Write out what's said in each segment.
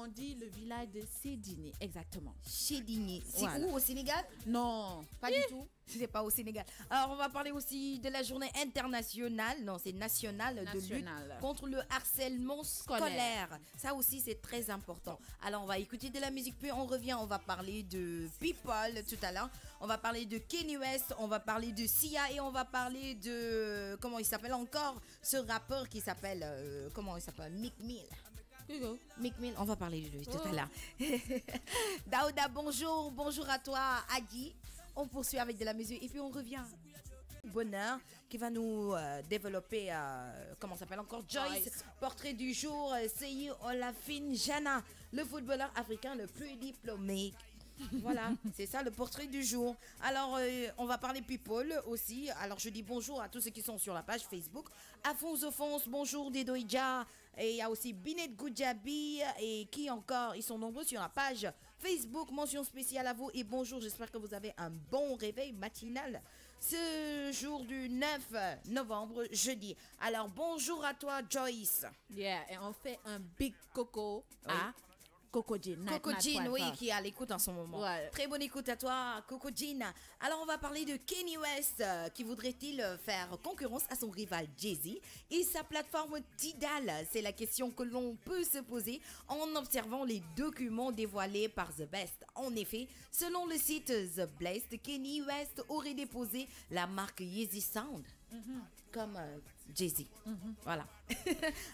on dit le village de Sédini, exactement. Sédini, c'est Voilà. où, au Sénégal? Non, Pas du tout. C'est pas au Sénégal. Alors, on va parler aussi de la journée internationale, non, c'est nationale, de lutte Nationale. contre le harcèlement scolaire. Ça aussi, c'est très important. Alors, on va écouter de la musique, puis on revient, on va parler de People tout à l'heure. On va parler de Kanye West, on va parler de Sia et on va parler de, comment il s'appelle encore, ce rappeur qui s'appelle, comment il s'appelle, Meek Mill. Hugo. Meek Mill, on va parler de lui tout à l'heure. Daouda, bonjour, bonjour à toi, Adi. On poursuit avec de la musique et puis on revient. Bonheur qui va nous développer, comment s'appelle encore, Joyce. Portrait du jour, Seyi Olafin Jana, le footballeur africain le plus diplômé. Voilà, c'est ça le portrait du jour. Alors, on va parler people aussi. Alors, je dis bonjour à tous ceux qui sont sur la page Facebook. Afonso Fonce, bonjour Dedoïdja. Et il y a aussi Binet Goudjabi. Et qui encore? Ils sont nombreux sur la page Facebook. Mention spéciale à vous et bonjour. J'espère que vous avez un bon réveil matinal ce jour du 9 novembre, jeudi. Alors, bonjour à toi, Joyce. Yeah, et on fait un big coco à Coco Jean. Coco Jean, oui, qui est à l'écoute en ce moment. Ouais. Très bonne écoute à toi, Coco Jean. Alors, on va parler de Kanye West, qui voudrait-il faire concurrence à son rival Jay-Z et sa plateforme Tidal. C'est la question que l'on peut se poser en observant les documents dévoilés par The Best. En effet, selon le site The Blast, Kanye West aurait déposé la marque Yeezy Sound. Comme Jay-Z. Voilà.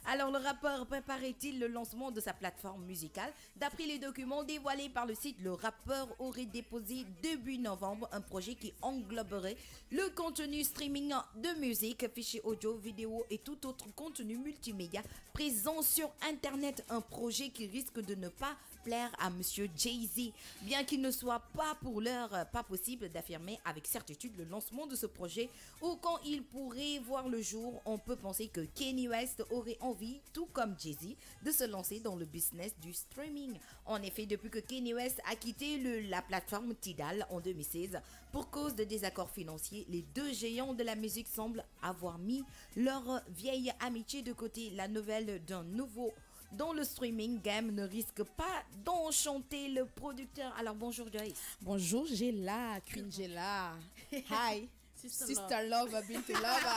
Alors, le rappeur préparait-il le lancement de sa plateforme musicale? D'après les documents dévoilés par le site, le rappeur aurait déposé début novembre un projet qui engloberait le contenu streaming de musique, fichiers audio, vidéo et tout autre contenu multimédia présent sur Internet. Un projet qui risque de ne pas plaire à Monsieur Jay-Z. Bien qu'il ne soit pas pour l'heure pas possible d'affirmer avec certitude le lancement de ce projet ou quand il pourrait voir le jour, on peut penser que Kanye West aurait envie, tout comme Jay-Z, de se lancer dans le business du streaming. En effet, depuis que Kanye West a quitté la plateforme Tidal en 2016 pour cause de désaccords financiers, les deux géants de la musique semblent avoir mis leur vieille amitié de côté. La nouvelle d'un nouveau dans le streaming game ne risque pas d'enchanter le producteur. Alors bonjour Joyce. Bonjour, j'ai là, Queen Gela. Hi. Sister Lover, Bintou Lover.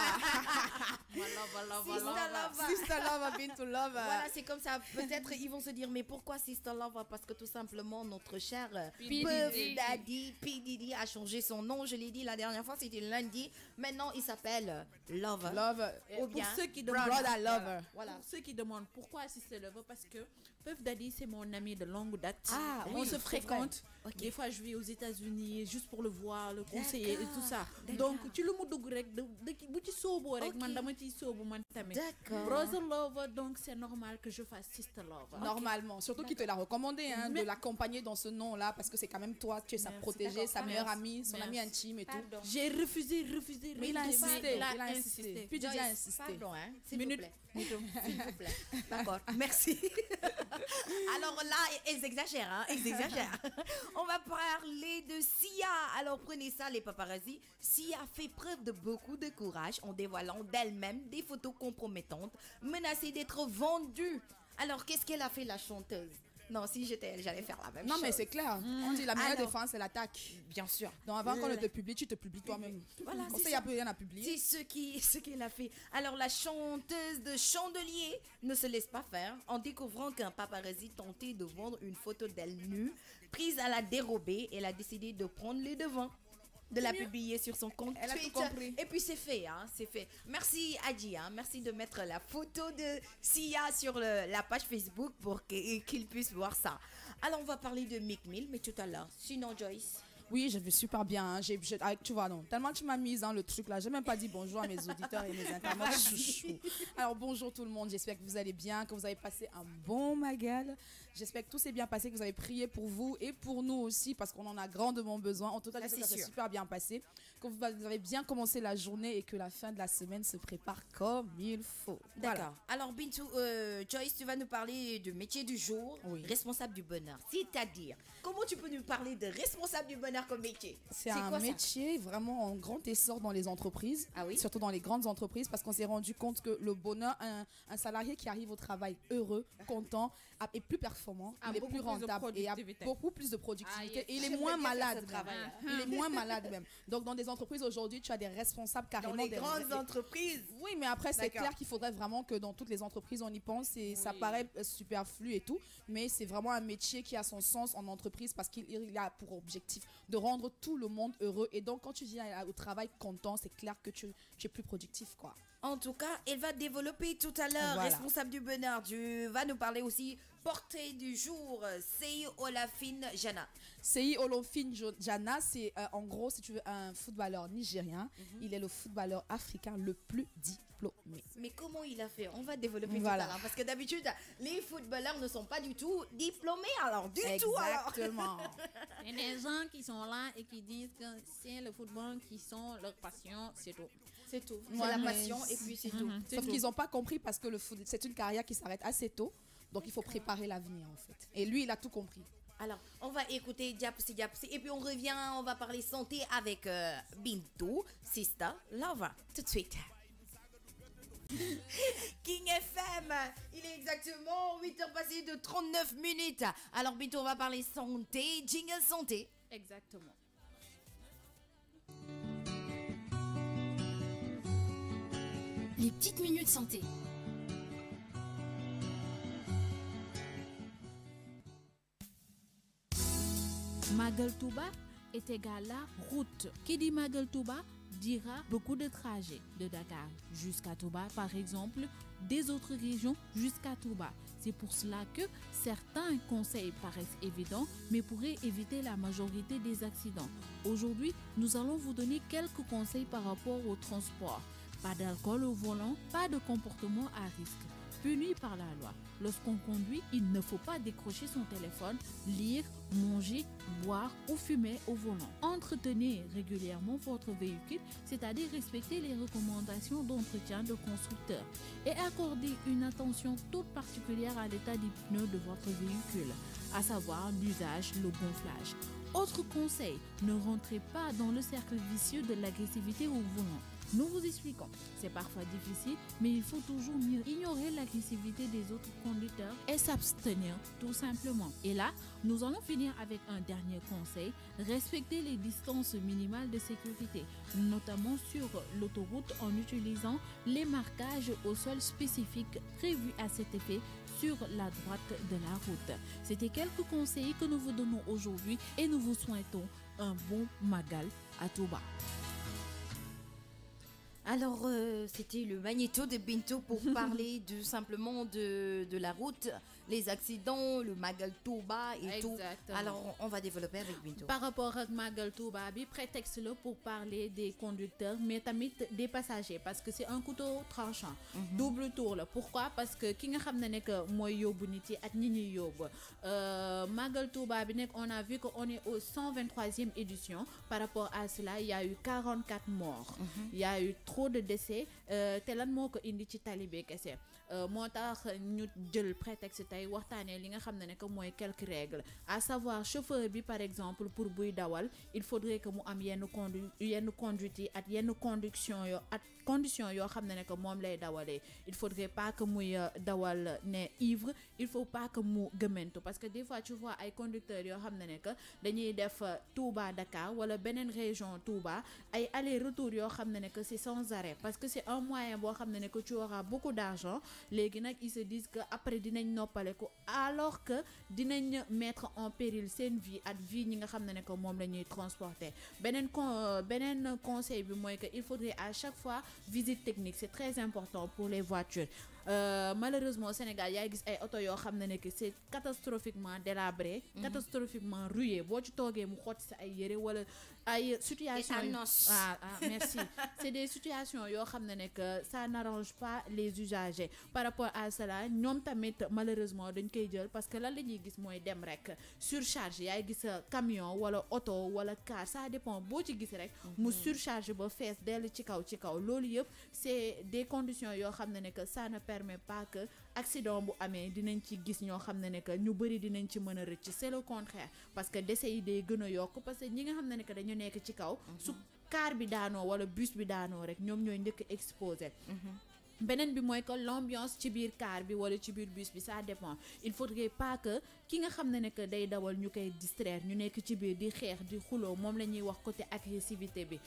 Sister Lover, Bintou Lover. Voilà, c'est comme ça. Peut-être ils vont se dire, mais pourquoi Sister Lover? Parce que tout simplement, notre cher Puff Daddy, P. Diddy a changé son nom. Je l'ai dit la dernière fois, c'était lundi. Maintenant, il s'appelle Lover. Lover. Ou bien Pour ceux qui demandent, Brother Lover. Voilà. Pour ceux qui demandent pourquoi Sister Lover, parce que Puff Daddy, c'est mon ami de longue date. Ah, on oui, se c'est fréquente. vrai. Ok. Des fois, je vais aux États-Unis juste pour le voir, le conseiller et tout ça. D'accord. Donc, tu le mou rek bu ci sooboo rek man dama ciy soobu man tamit. D'accord. Brother Lover, donc c'est normal que je fasse Sister Lover. Normalement, surtout qu'il te l'a recommandé, hein, de l'accompagner dans ce nom-là, parce que c'est quand même toi, tu es sa Merci. protégée, D'accord. sa meilleure Merci. amie, son amie Merci. intime et tout. Pardon. J'ai refusé. Mais il a insisté, Il a il a insisté. Puis Didi a Joyce, insisté. pardon, hein, s'il Minute. vous plaît. S'il vous plaît. D'accord, merci. Alors là, ils exagèrent, hein, ils exagèrent. On va parler de Sia. Alors prenez ça, les paparazzi. Sia fait preuve de beaucoup de courage en dévoilant d'elle-même des photos compromettantes, menacée d'être vendue. Alors qu'est-ce qu'elle a fait, la chanteuse? Non, si j'étais elle, j'allais faire la même Non, chose. mais c'est clair. On dit la meilleure Alors- défense, c'est l'attaque. Bien sûr. Donc avant qu'on ne te publie, tu te publies toi-même. Voilà, Comme c'est ça, il n'y a ça. plus rien à publier. C'est ce qu'elle a fait. Alors la chanteuse de Chandelier ne se laisse pas faire en découvrant qu'un paparazzi tentait de vendre une photo d'elle nue prise à la dérobée. Elle a décidé de prendre les devants, de la publier sur son compte Elle a tout Twitter. compris. Et puis c'est fait, hein, c'est fait. Merci Adji, hein, merci de mettre la photo de Sia sur la page Facebook pour qu'il puisse voir ça. Alors on va parler de Meek Mill, mais tout à l'heure. Sinon Joyce. Oui, je vais super bien. Hein. Tu vois, non. Tellement tu m'as mise dans le truc là. J'ai même pas dit bonjour à mes auditeurs et mes internautes chouchou. Alors bonjour tout le monde. J'espère que vous allez bien, que vous avez passé un bon magal. J'espère que tout s'est bien passé, que vous avez prié pour vous et pour nous aussi parce qu'on en a grandement besoin. En tout cas, Ça, j'espère que c'est ça s'est sûr. super bien passé, que vous avez bien commencé la journée et que la fin de la semaine se prépare comme il faut. D'accord. Voilà. Alors, Bintou, Joyce, tu vas nous parler du métier du jour, Oui. responsable du bonheur. C'est-à-dire, comment tu peux nous parler de responsable du bonheur bonheur comme métier? C'est quoi, un ça? métier vraiment en grand essor dans les entreprises, Ah oui? surtout dans les grandes entreprises, parce qu'on s'est rendu compte que le bonheur, un salarié qui arrive au travail heureux, content, est plus performant, il est plus rentable et a beaucoup plus de productivité et il est moins malade. Il est moins malade même. Donc dans des entreprises aujourd'hui, tu as des responsables carrément. Dans les grandes entreprises. Oui, mais après c'est clair qu'il faudrait vraiment que dans toutes les entreprises on y pense et ça paraît superflu et tout, mais c'est vraiment un métier qui a son sens en entreprise parce qu'il a pour objectif de rendre tout le monde heureux et donc quand tu viens au travail content, c'est clair que tu es plus productif quoi. En tout cas, elle va développer tout à l'heure, Voilà. responsable du bonheur. Tu vas nous parler aussi portrait du jour, Sei Olafine Jana. Sei Olofin Jana, c'est en gros, si tu veux, un footballeur nigérien. Il est le footballeur africain le plus diplômé. Mais comment il a fait? On va développer Voilà. tout à l'heure. Parce que d'habitude, les footballeurs ne sont pas du tout diplômés. Alors, du tout alors. Exactement. Il y a des gens qui sont là et qui disent que c'est le football qui sont leur passion, c'est tout. C'est tout. C'est Ouais, la mais passion et puis c'est tout. Sauf qu'ils n'ont pas compris parce que le foot, c'est une carrière qui s'arrête assez tôt. Donc il faut préparer l'avenir en fait. Et lui, il a tout compris. Alors, on va écouter Diapsi Diapsi et puis on revient, on va parler santé avec Bintou, Sista, Lava, tout de suite. King FM, il est exactement 8h passées de 39 minutes. Alors Bintou, on va parler santé, jingle santé. Exactement. Les petites minutes santé. Magal Touba est égal à route. Qui dit Magal Touba dira beaucoup de trajets de Dakar jusqu'à Touba, par exemple, des autres régions jusqu'à Touba. C'est pour cela que certains conseils paraissent évidents, mais pourraient éviter la majorité des accidents. Aujourd'hui, nous allons vous donner quelques conseils par rapport au transport. Pas d'alcool au volant, pas de comportement à risque. Puni par la loi. Lorsqu'on conduit, il ne faut pas décrocher son téléphone, lire, manger, boire ou fumer au volant. Entretenez régulièrement votre véhicule, c'est-à-dire respecter les recommandations d'entretien de constructeur et accordez une attention toute particulière à l'état des pneus de votre véhicule, à savoir l'usage, le gonflage. Autre conseil, ne rentrez pas dans le cercle vicieux de l'agressivité au volant. Nous vous expliquons, c'est parfois difficile, mais il faut toujours mieux ignorer l'agressivité des autres conducteurs et s'abstenir tout simplement. Et là, nous allons finir avec un dernier conseil, respecter les distances minimales de sécurité, notamment sur l'autoroute en utilisant les marquages au sol spécifiques prévus à cet effet sur la droite de la route. C'était quelques conseils que nous vous donnons aujourd'hui et nous vous souhaitons un bon Magal à Touba. Alors, c'était le magnéto de Bintou pour parler simplement de la route, les accidents, le Magal Touba et tout. Exactement. Alors, on va développer avec Bintou. Par rapport à Magal Touba, prétexte là pour parler des conducteurs, mais tamit des passagers, parce que c'est un couteau tranchant. Double tour là. Pourquoi? Parce que ki nga xamné nek moy yobbu nit yi ak ñi ñuy yobbu. Magal Touba bi nek on a vu qu'on est au 123e édition. Par rapport à cela, il y a eu 44 morts. Il y a eu trop de décès. Té lan moko indi ci talibé kessé. Motax ñu jël prétexte tay waxtané li nga xamné nek moy quelques règles. À savoir chauffeur bi par exemple pour buy dawal, il faudrait que mu am yenn conduite at yenn conduction yo at condition yo xamné nek mom lay dawalé. Il faudrait pas que muy dawal né ivre, il faut pas que mu gëmentu parce que des fois tu vois ay conducteurs yo xamné nek dañuy def Touba Dakar wala benen région Touba ay aller-retour yo xamné nek c'est sans arrêt parce que c'est un moyen bo xamné nek tu auras beaucoup d'argent. Légui nak ils se disent que après dinañ noppalé ko alors que dinañ mettre en péril sen vie at vie ñi nga xamné nek mom lañuy transporter. Benen conseil bi moy que il faudrait à chaque fois visite technique, c'est très important pour les voitures. Malheureusement au Sénégal yaa gis ay auto yoo xam ne que c'est catastrophiquement délabré, catastrophiquement rouillé. Boo ci toogee mu xotti sa ay yére wala ay situation merci. C'est des situations yoo xam ne que ça n'arrange pas les usagers. Par rapport à cela ñoom tamit malheureusement dañ koy jël parce que lan la ñuy gis mooy dem rek surcharge. Yaay gis camion wala auto wala car, ça dépend boo ci gis rek mu surcharge ba fees dell ci kaw loolu yëpp c'est des conditions yoo xam ne que ça ne permet pas que accident bu amee dinañ ci gis ñoo xam ne que ñu bëri dinañ ci mën a rëcc c'est le contraire parce que décès yi day gën a yokk parce que ñi nga xam ne que dañu nekk ci kaw su car bi daanoo wala bus bi daanoo rek ñoom ñooy njëkk exposé beneen bi mooy que l'ambiance ci biir car bi wala ci biir bus bi ça dépend il faudrait pas que ki nga xam ne que day dawal ñu koy distraire ñu nekk ci biir di xeex di xuloo moom la ñuy wax côté agressivité bi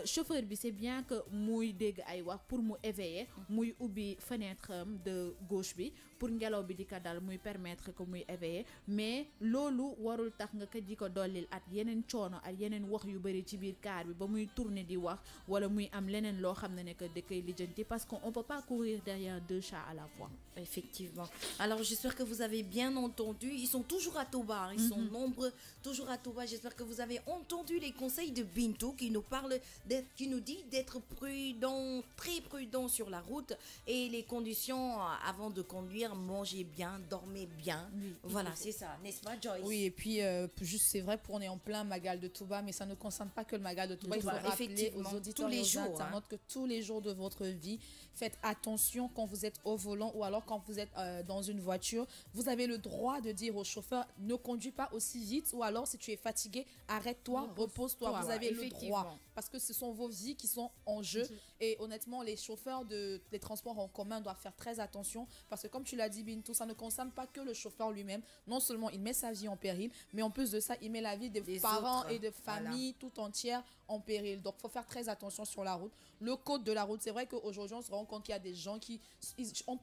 chauffeur bi c'est bien que muy dégg ay wax pour mu éveiller muy ubbi fenêtre de gauche bi pour ngelaw bi di ko dal muy permettre que muy éveiller mais loolu warul tax nga ko di ko dollil at yeneen coono ak yeneen wax yu bëri ci biir car bi ba muy tourner di wax wala muy am leneen loo xam ne que da koy lijjanti parce qu'on peut pas courir derrière deux chats à la fois. Effectivement. Alors j'espère que vous avez bien entendu. Ils sont toujours à Toba, hein. Ils sont nombreux, toujours à Toba. J'espère que vous avez entendu les conseils de Bintou qui nous parle, qui nous dit d'être prudent, très prudent sur la route et les conditions avant de conduire, mangez bien, dormez bien. Oui, voilà, c'est ça, n'est-ce pas, Joyce? Oui, et puis juste c'est vrai qu'on est en plein Magal de Touba, mais ça ne concerne pas que le Magal de Touba. Il faut rappeler aux auditeurs tous les et aux jours, internautes que tous les jours de votre vie, faites attention quand vous êtes au volant ou alors quand vous êtes dans une voiture. Vous avez le droit de dire au chauffeur ne conduis pas aussi vite ou alors si tu es fatigué, arrête-toi, repose-toi. Vous avez le droit parce que ce sont vos vies qui sont en jeu et honnêtement les chauffeurs des transports en commun doivent faire très attention parce que comme tu l'as dit Bintou, ça ne concerne pas que le chauffeur lui-même. Non seulement il met sa vie en péril, mais en plus de ça, il met la vie des parents et de familles tout entière en péril. Donc il faut faire très attention sur la route. Le code de la route, c'est vrai qu'aujourd'hui on se rend compte qu'il y a des gens qui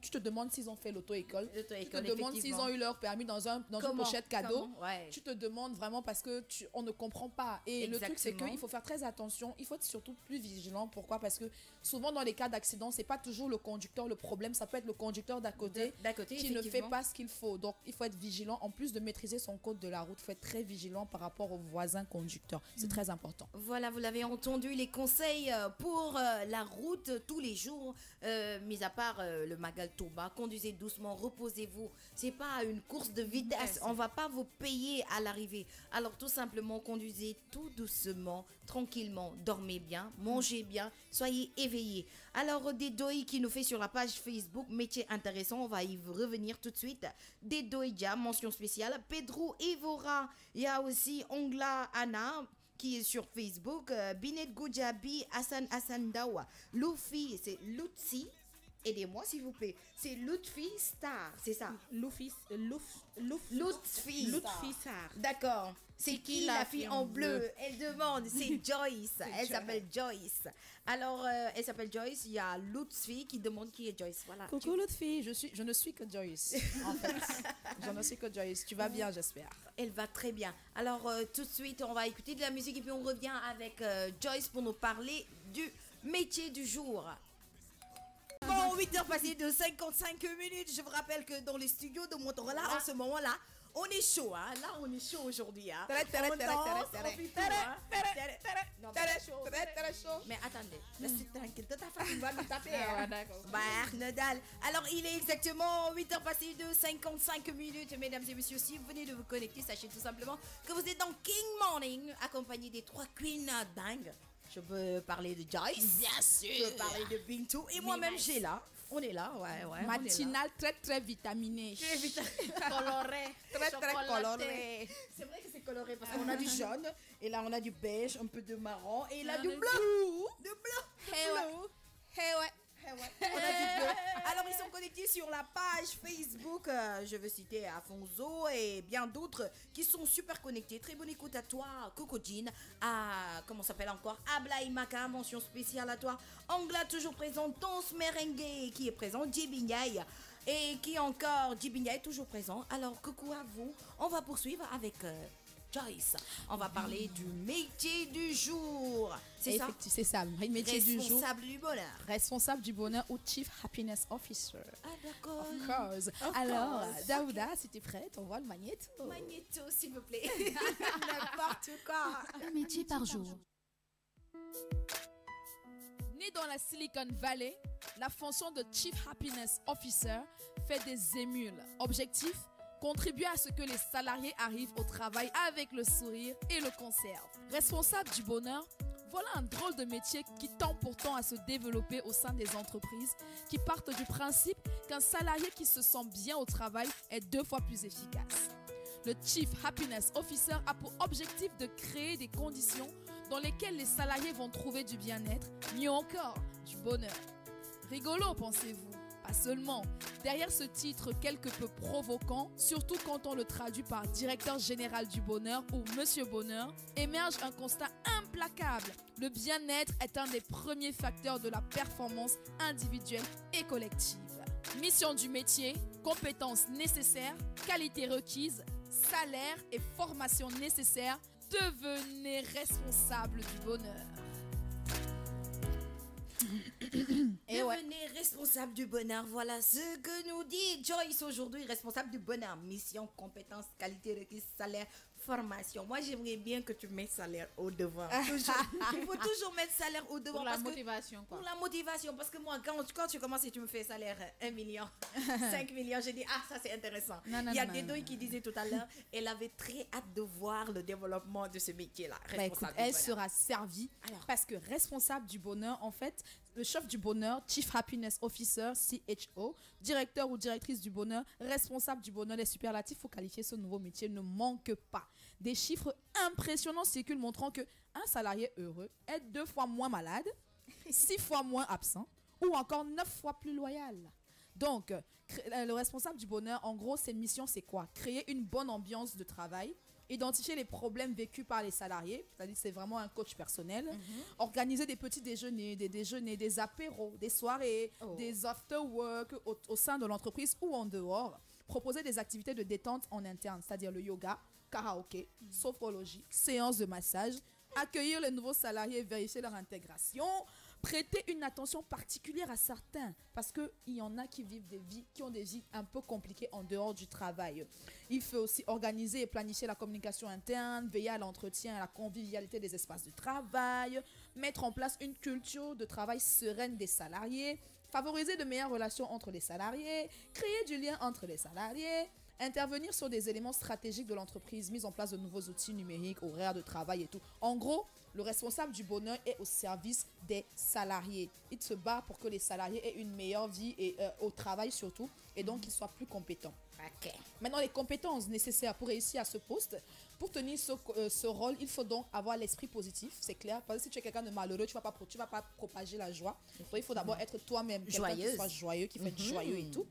tu te demandes s'ils ont fait l'auto-école, tu te demandes s'ils ont eu leur permis dans une pochette cadeau, tu te demandes vraiment parce que on ne comprend pas et le truc c'est qu'il faut faire très attention, il faut être surtout plus vigilant. Pourquoi? Parce que souvent dans les cas d'accident c'est pas toujours le conducteur le problème, ça peut être le conducteur d'à côté qui ne fait pas ce qu'il faut. Donc il faut être vigilant, en plus de maîtriser son code de la route, il faut être très vigilant par rapport aux voisins conducteurs, c'est très important. Voilà, vous l'avez entendu, les conseils pour la route tous les jours, mis à part le Magal Toba, conduisez doucement, reposez-vous, c'est pas une course de vitesse, on va pas vous payer à l'arrivée, alors tout simplement conduisez tout doucement, tranquillement, dormez bien, mangez bien, soyez éveillés. Alors Dedoy qui nous fait sur la page Facebook, métier intéressant, on va y revenir tout de suite. Dedoy Dia, mention spéciale, Pedro Evora, il y a aussi Ongla Anna qui est sur Facebook, Binet Goujabi, Hassan Dawa, Luffy, c'est Lutsi, aidez-moi s'il vous plaît, c'est Lutfi Star, c'est ça? Lutfi Star. D'accord. C'est qui la fille en bleu? Elle demande, c'est Joyce. Elle s'appelle Joyce. Alors, elle s'appelle Joyce. Il y a Lutfi qui demande qui est Joyce. Voilà. Coucou Lutfi, je ne suis que Joyce. En fait, je ne suis que Joyce. Tu vas bien, j'espère. Elle va très bien. Alors, tout de suite, on va écouter de la musique et puis on revient avec Joyce pour nous parler du métier du jour. Bon, 8h passées de 55 minutes. Je vous rappelle que dans les studios de Motorola, en ce moment-là, on est chaud, hein. Là, on est chaud aujourd'hui, hein. Mais attendez, restez tranquille. Ta femme va nous taper. Alors, il est exactement 8h passées de 55 minutes, mesdames et messieurs. Si vous venez de vous connecter, sachez tout simplement que vous êtes dans King Morning, accompagné des 3 queens dingues. Je peux parler de Joyce. Bien sûr. Je peux parler de Bintou. Et moi-même, j'ai là. On est là, ouais. Matinale très vitaminée. Coloré. Très coloré. C'est vrai que c'est coloré parce qu'on a du jaune. Et là, on a du beige, un peu de marron. Et là, du bleu. Du bleu. Hey ouais. On a du bleu. Alors, ils sont connectés sur la page Facebook. Je veux citer Afonso et bien d'autres qui sont super connectés. Très bonne écoute à toi, Coco Jean. À, comment s'appelle encore? Ablaï Maka, mention spéciale à toi. Angla, toujours présent. Danse Merengue, qui est présent. Djibinyai. Et qui encore? Djibinyai, toujours présent. Alors, coucou à vous. On va poursuivre avec... Joyce, on va parler du métier du jour. C'est ça? C'est ça, le métier du jour. Responsable du bonheur. Responsable du bonheur ou Chief Happiness Officer. Ah d'accord. Of course. Alors, Daouda, si t'es prête, on voit le magnéto. Magnéto, s'il vous plaît. N'importe quoi. Un métier par jour. Né dans la Silicon Valley, la fonction de Chief Happiness Officer fait des émules. Objectif? Contribuer à ce que les salariés arrivent au travail avec le sourire et le conservent. Responsable du bonheur, voilà un drôle de métier qui tend pourtant à se développer au sein des entreprises qui partent du principe qu'un salarié qui se sent bien au travail est 2 fois plus efficace. Le Chief Happiness Officer a pour objectif de créer des conditions dans lesquelles les salariés vont trouver du bien-être, mieux encore, du bonheur. Rigolo, pensez-vous? Pas seulement. Derrière ce titre quelque peu provoquant, surtout quand on le traduit par directeur général du bonheur ou Monsieur Bonheur, émerge un constat implacable. Le bien-être est un des premiers facteurs de la performance individuelle et collective. Mission du métier, compétences nécessaires, qualité requise, salaire et formation nécessaire, devenez responsable du bonheur. Et devenez responsable du bonheur. Voilà ce que nous dit Joyce aujourd'hui. Responsable du bonheur. Mission, compétences, qualité requise, salaire, formation. Moi, j'aimerais bien que tu mettes salaire au devant. Toujours. Il faut toujours mettre salaire au devant. Pour la motivation, quoi. Pour la motivation. Parce que moi, quand tu commences et tu me fais salaire 1 million, 5 millions, je dis, ah, ça c'est intéressant. Il y a Guédoy qui disait tout à l'heure, elle avait très hâte de voir le développement de ce métier-là. Écoute, elle sera servie. Alors, parce que responsable du bonheur, en fait, le chef du bonheur, Chief Happiness Officer, CHO, directeur ou directrice du bonheur, responsable du bonheur, les superlatifs pour qualifier ce nouveau métier ne manquent pas. Des chiffres impressionnants circulent montrant qu'un salarié heureux est 2 fois moins malade, 6 fois moins absent ou encore 9 fois plus loyal. Donc, le responsable du bonheur, en gros, ses missions, c'est quoi? Créer une bonne ambiance de travail, identifier les problèmes vécus par les salariés, c'est-à-dire c'est vraiment un coach personnel, organiser des petits déjeuners, des apéros, des soirées, des after-work au sein de l'entreprise ou en dehors, proposer des activités de détente en interne, c'est-à-dire le yoga, karaoké, sophrologie, séances de massage, accueillir les nouveaux salariés et vérifier leur intégration, prêter une attention particulière à certains, parce qu'il y en a qui ont des vies un peu compliquées en dehors du travail. Il faut aussi organiser et planifier la communication interne, veiller à l'entretien et à la convivialité des espaces de travail, mettre en place une culture de travail sereine des salariés, favoriser de meilleures relations entre les salariés, créer du lien entre les salariés, intervenir sur des éléments stratégiques de l'entreprise, mise en place de nouveaux outils numériques, horaires de travail et tout. En gros, le responsable du bonheur est au service des salariés. Il se bat pour que les salariés aient une meilleure vie et, au travail surtout, et donc qu'ils soient plus compétents. Okay. Maintenant, les compétences nécessaires pour réussir à ce poste, pour tenir ce rôle, il faut donc avoir l'esprit positif, c'est clair. Parce que si tu es quelqu'un de malheureux, tu vas pas propager la joie. Donc, il faut d'abord être toi-même, quelqu'un qui soit joyeux, qui fait joyeux et tout.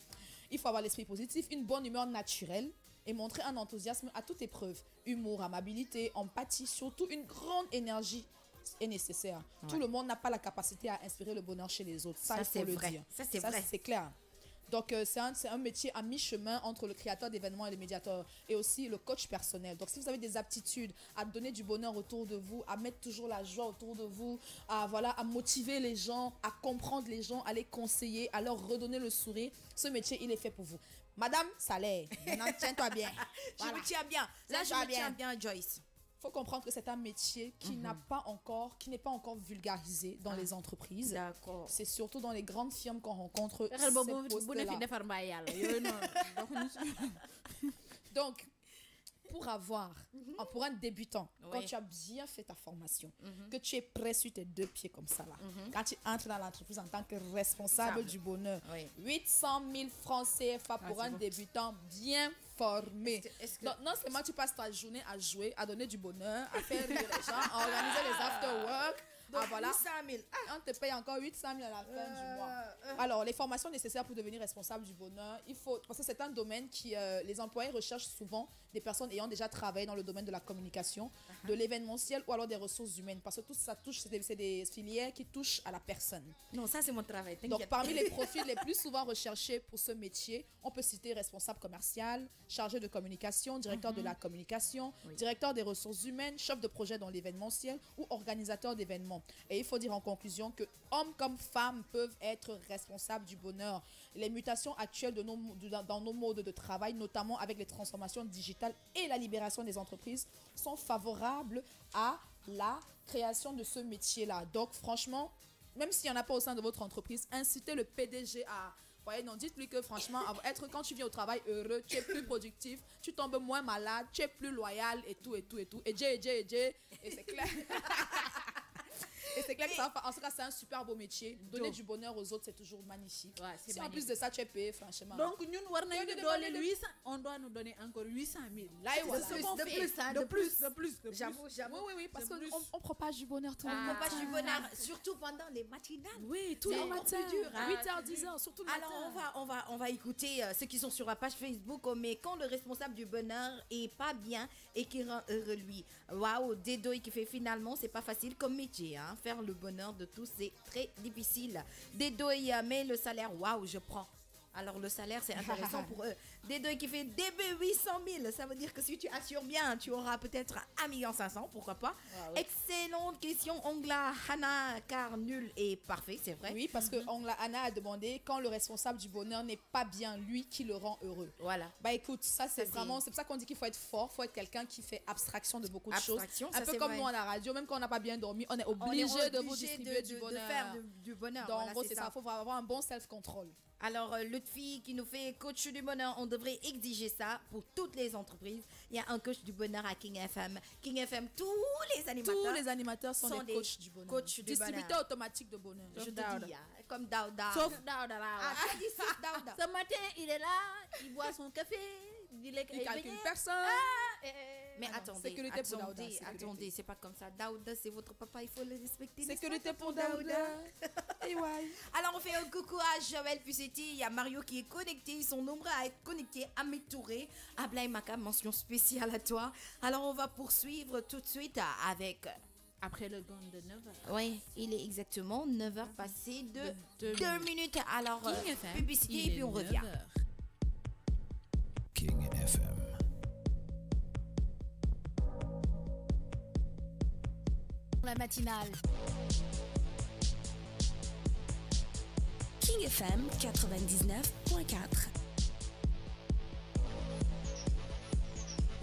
Il faut avoir l'esprit positif, une bonne humeur naturelle et montrer un enthousiasme à toute épreuve. Humour, amabilité, empathie, surtout une grande énergie est nécessaire. Ouais. Tout le monde n'a pas la capacité à inspirer le bonheur chez les autres. Ça il faut le dire. Ça, c'est vrai. C'est clair. Donc, c'est un métier à mi-chemin entre le créateur d'événements et le médiateur et aussi le coach personnel. Donc, si vous avez des aptitudes à donner du bonheur autour de vous, à mettre toujours la joie autour de vous, à motiver les gens, à comprendre les gens, à les conseiller, à leur redonner le sourire, ce métier, il est fait pour vous. Madame Saleh, maintenant, tiens-toi bien. Voilà. Je me tiens bien. Là, je me tiens bien, Joyce. Il faut comprendre que c'est un métier qui n'est pas encore vulgarisé dans les entreprises. D'accord. C'est surtout dans les grandes firmes qu'on rencontre ces postes-là. Donc, pour un débutant, quand tu as bien fait ta formation, que tu es prêt sur tes 2 pieds comme ça, là, quand tu entres dans l'entreprise en tant que responsable du bonheur, 800 000 francs CFA pour un débutant bien formé. Donc, non seulement tu passes ta journée à jouer, à donner du bonheur, à faire rire les gens, à organiser les after-work. Donc, voilà. 800 000. On te paye encore 800 000 à la fin du mois. Alors, les formations nécessaires pour devenir responsable du bonheur, parce que c'est un domaine qui, les employés recherchent souvent des personnes ayant déjà travaillé dans le domaine de la communication, de l'événementiel ou alors des ressources humaines. Parce que tout ça touche, c'est des filières qui touchent à la personne. Non, ça c'est mon travail. Donc, parmi les profils les plus souvent recherchés pour ce métier, on peut citer responsable commercial, chargé de communication, directeur de la communication, directeur des ressources humaines, chef de projet dans l'événementiel ou organisateur d'événements. Et il faut dire en conclusion que hommes comme femmes peuvent être responsables du bonheur. Les mutations actuelles dans nos modes de travail, notamment avec les transformations digitales et la libération des entreprises, sont favorables à la création de ce métier-là. Donc franchement, même s'il n'y en a pas au sein de votre entreprise, incitez le PDG à... Voyez, non, dites-lui que franchement, quand tu viens au travail heureux, tu es plus productif, tu tombes moins malade, tu es plus loyal et tout. Et c'est clair. Et c'est clair que ça va, en tout cas, c'est un super beau métier. Donner du bonheur aux autres, c'est toujours magnifique. Ouais, c'est Si en magnifique. plus de ça, tu es payé, franchement. Donc, nous, on doit nous donner encore 800 000. Là, et voilà. C'est ce qu'on de fait. plus, hein, de de plus. J'avoue. Oui, parce C'est plus. qu'on propage du bonheur tout le On monde. propage du bonheur, surtout pendant les matinales. Oui, tous C'est les encore matins. plus dur, hein. 8h, 10h, surtout le Alors matin. on va écouter ceux qui sont sur la page Facebook. Mais quand le responsable du bonheur est pas bien et qui rend heureux lui. Waouh, Dedoy qui fait finalement c'est pas facile comme métier. Hein. Faire le bonheur de tous c'est très difficile. Dedoy mais le salaire, waouh, je prends. Alors le salaire c'est intéressant pour eux. Dedoy qui fait DB 800 000, ça veut dire que si tu assures bien, tu auras peut-être 1,5 million, pourquoi pas. oui. Excellente question, Ongla Hana, car nul et parfait, c'est vrai. Oui, parce que Anna a demandé quand le responsable du bonheur n'est pas bien lui qui le rend heureux. Voilà. Bah écoute, ça c'est Ça, vraiment, c'est pour ça qu'on dit qu'il faut être fort, faut être quelqu'un qui fait abstraction de beaucoup de choses. Abstraction, Un ça, peu c'est comme vrai. nous à la radio, même quand on n'a pas bien dormi, on est On est obligé de vous obligé distribuer du de bonheur. faire du bonheur. Donc voilà, en gros, c'est ça, il faut avoir un bon self-control. Alors, l'autre fille qui nous fait coach du bonheur, on devrait exiger ça pour toutes les entreprises. Il y a un coach du bonheur à King FM. King FM, tous les animateurs. Tous les animateurs sont des coachs du bonheur. coachs du Distributeurs bonheur. automatiques de bonheur. Je te dis, hein, comme Daouda. Sauf Daouda là. Ah, tu as dit sauf Daouda. Ce matin, il est là, il boit son café, il est Il calcule personne. Mais non, attendez, sécurité pour Daouda, sécurité. attendez, c'est pas comme ça. Daouda, c'est votre papa, il faut le respecter. n'est-ce Sécurité pas, pour tonton Daouda. Et ouais. Alors on fait un coucou à Joël Pucetti, il y a Mario qui est connecté, ils sont nombreux à être connectés, à Touré, à Blaye Maka, mention spéciale à toi. Alors on va poursuivre tout de suite avec... Après le gong de 9h. Oui, il est exactement 9h passées de De 2 minutes. Alors King FM, publicité il et puis est on revient. 9h. King FM. La matinale. King FM 99.4.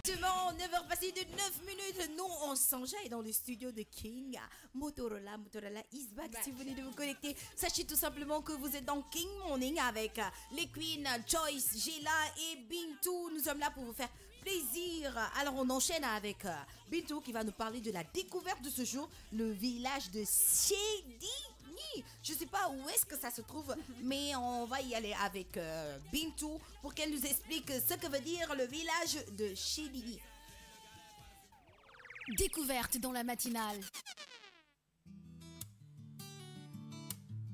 Exactement, 9h passées de 9 minutes. Nous, on s'enjaille dans le studio de King. Motorola is back. Si vous venez de vous connecter, sachez tout simplement que vous êtes dans King Morning avec les queens Joyce, Gela et Bintou. Nous sommes là pour vous faire plaisir. Alors, on enchaîne avec Bintou qui va nous parler de la découverte de ce jour, le village de Chédigny. Je ne sais pas où est-ce que ça se trouve, mais on va y aller avec Bintou pour qu'elle nous explique ce que veut dire le village de Chédigny. Découverte dans la matinale.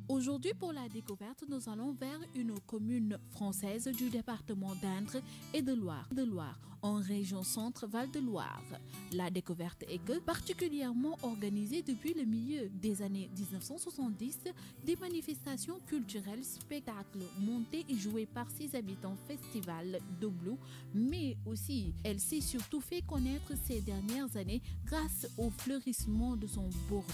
Aujourd'hui, pour la découverte, nous allons vers une commune française du département d'Indre et de Loire, en région centre Val-de-Loire. La découverte est que, particulièrement organisée depuis le milieu des années 1970, des manifestations culturelles, spectacles montés et joués par ses habitants, festival de blues, mais aussi elle s'est surtout fait connaître ces dernières années grâce au fleurissement de son bourg.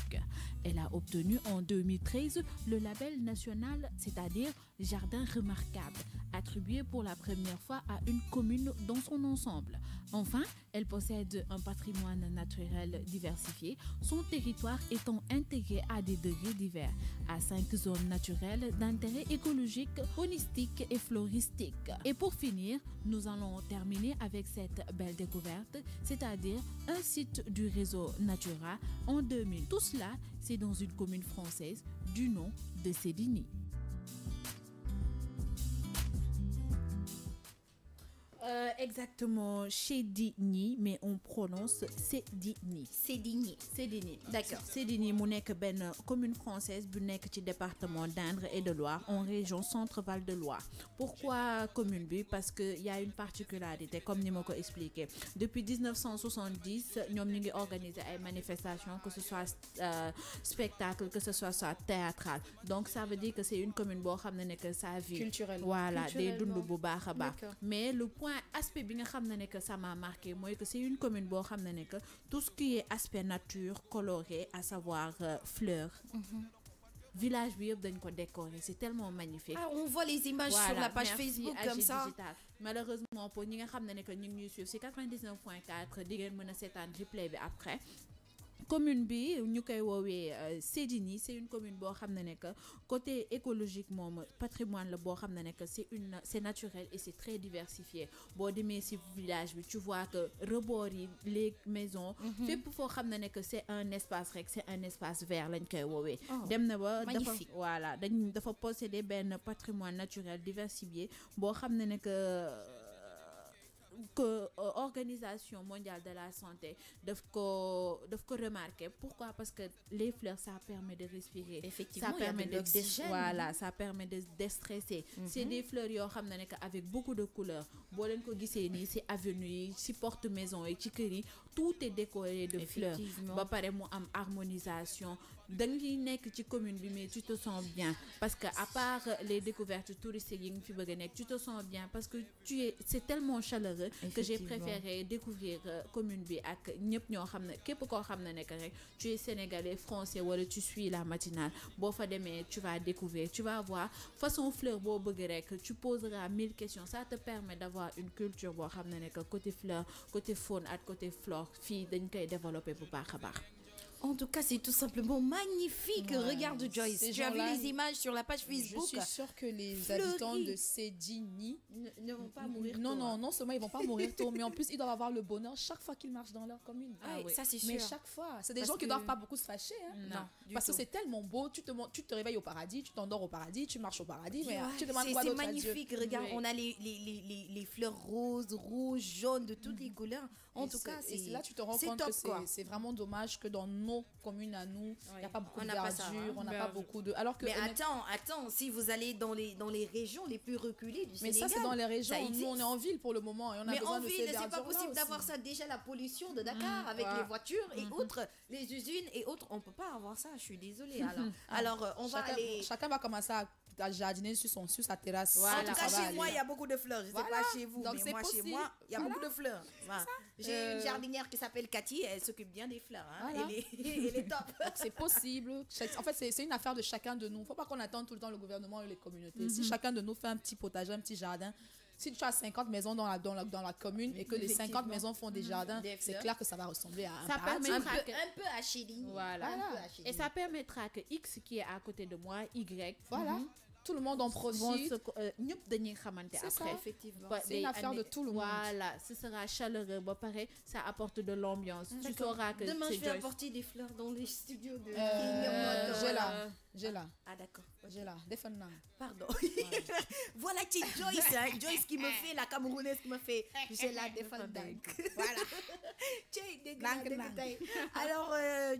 Elle a obtenu en 2013 le label national, c'est-à-dire Jardin remarquable, attribué pour la première fois à une commune dans son ensemble. Enfin, elle possède un patrimoine naturel diversifié, son territoire étant intégré à des degrés divers, à 5 zones naturelles d'intérêt écologique, faunistique et floristique. Et pour finir, nous allons terminer avec cette belle découverte, c'est-à-dire un site du réseau Natura en 2000. Tout cela, c'est dans une commune française du nom de Chédigny. Exactement, Chédigny, mais on prononce Chédigny. Chédigny. D'accord. Chédigny mu nekk benn commune française bu nekk ci département d'Indre et de Loire en région centre-val de Loire. Pourquoi commune bi? Parce que y a une particularité comme ni ma ko expliqué. Depuis 1970, ñoom ñu ngi organiser ay manifestations, que ce soit spectacle, que ce soit théâtral. Donc ça veut dire que c'est une commune boo xam ne que ça vit. Culturel. Voilà, day dund Culturellement. bu baax a baax. D'accord. Mais le point aspect bi nga xam ne que ça m'a marqué mooy que c'est une commune boo xam ne que tout ce qui est aspect nature coloré, à savoir fleurs. Village bi yëpp dañ ko décorer, c'est tellement magnifique. Ah, on voit les images sur la page merci, Facebook AG comme ça. Digital. Malheureusement pour ñi nga xam ne que ñu ngi ñuy suivre c'est 99.4 di ngeen mën a seetaan replay bi après. commune bi ñu koy woowee Sédini c'est une commune boo xam ne que côté écologique moom patrimoine la boo xam ne que c'est naturel et c'est très diversifié boo demee ci village bi tu vois que rebord yi les maisons fépp foo xam ne que c'est un espace rek c'est un espace vert lañ koy woowee dem na ba dafa voilà dafa posséder benn patrimoine naturel diversifié boo xam ne que Organisation mondiale de la santé daf ko remarquer. Pourquoi? Parce que les fleurs ça permet de respirer. Effectivement, ça permet de l'oxygène. Voilà, ça permet de déstresser. C'est des fleurs yoo xam ne avec beaucoup de couleurs. Boo leen ko gisee nii ci avenue yi ci porte maison yi ci kër yi tout est décoré de fleurs. Ba pare mu am harmonisation. Dañuy nekk ci commune bi mais tu te sens bien parce que à part les découvertes touristiques yi nga fi bëgg a nekk tu te sens bien parce que c'est tellement chaleureux que j'ai préféré découvrir commune bi ak ñëpp ñoo xam ne képp koo xam ne nekk rek tu es sénégalais français wala tu suis la matinale boo fa demee tu vas découvrir tu vas voir façon fleur boo bëgg rek tu poseras 1000 questions ça te permet d'avoir une culture boo xam ne nekk côté fleur côté faune ak côté flore fii dañ koy développer bu baax a baax. En tout cas, c'est tout simplement magnifique. Ouais, regarde Joyce, tu as vu les images sur la page Facebook. Je suis sûre que les habitants de Sédini ne vont pas mourir non, tôt. Non seulement ils vont pas mourir tôt, mais en plus ils doivent avoir le bonheur chaque fois qu'ils marchent dans leur commune. Ah oui, ça c'est sûr. Mais chaque fois, c'est des gens qui doivent pas beaucoup se fâcher. Hein. Non, parce que c'est tellement beau, tu te réveilles au paradis, tu t'endors au paradis, tu marches au paradis, mais tu demandes quoi d'autre à Dieu. C'est magnifique, regarde, on a les fleurs roses, rouges, jaunes, de toutes les couleurs. En tout cas, c'est là tu te rends compte que c'est vraiment dommage que dans nos communes à nous, il n'y a pas beaucoup de verdure, on n'a pas beaucoup de... Alors que mais attends, si vous allez dans les régions les plus reculées du Sénégal... Mais ça, c'est dans les régions, nous on est en ville pour le moment et on a besoin de ces verdures-là. Mais en ville, c'est pas possible d'avoir ça. Déjà, la pollution de Dakar avec les voitures et autres, les usines et autres, on peut pas avoir ça, je suis désolée. Alors on va aller... Chacun va commencer à jardiner sur sa terrasse. Voilà. En tout cas, chez moi, il y a beaucoup de fleurs. Je ne sais pas chez vous, mais moi, chez moi, il y a beaucoup de fleurs. J'ai une jardinière qui s'appelle Cathy, elle s'occupe bien des fleurs. Elle est top. Donc, c'est possible. En fait, c'est une affaire de chacun de nous. Il ne faut pas qu'on attende tout le temps le gouvernement et les communautés. Si chacun de nous fait un petit potager, un petit jardin, si tu as 50 maisons dans la commune et que les 50 maisons font des jardins, c'est clair que ça va ressembler à un paradis. Un peu à Chéline. Voilà. Et ça permettra que X qui est à côté de moi, Y, voilà. Tout le monde en profite. C'est ça, effectivement. C'est une affaire de tout le monde. Voilà, ce sera chaleureux. Bon, pareil, ça apporte de l'ambiance. Tu sauras que demain, je vais apporter des fleurs dans les studios de... J'ai là. Ah, d'accord. J'ai là. Défendant. Pardon. Voilà, c'est Joyce. Joyce qui me fait, la Camerounaise qui me fait. J'ai la défendant. Voilà. Alors,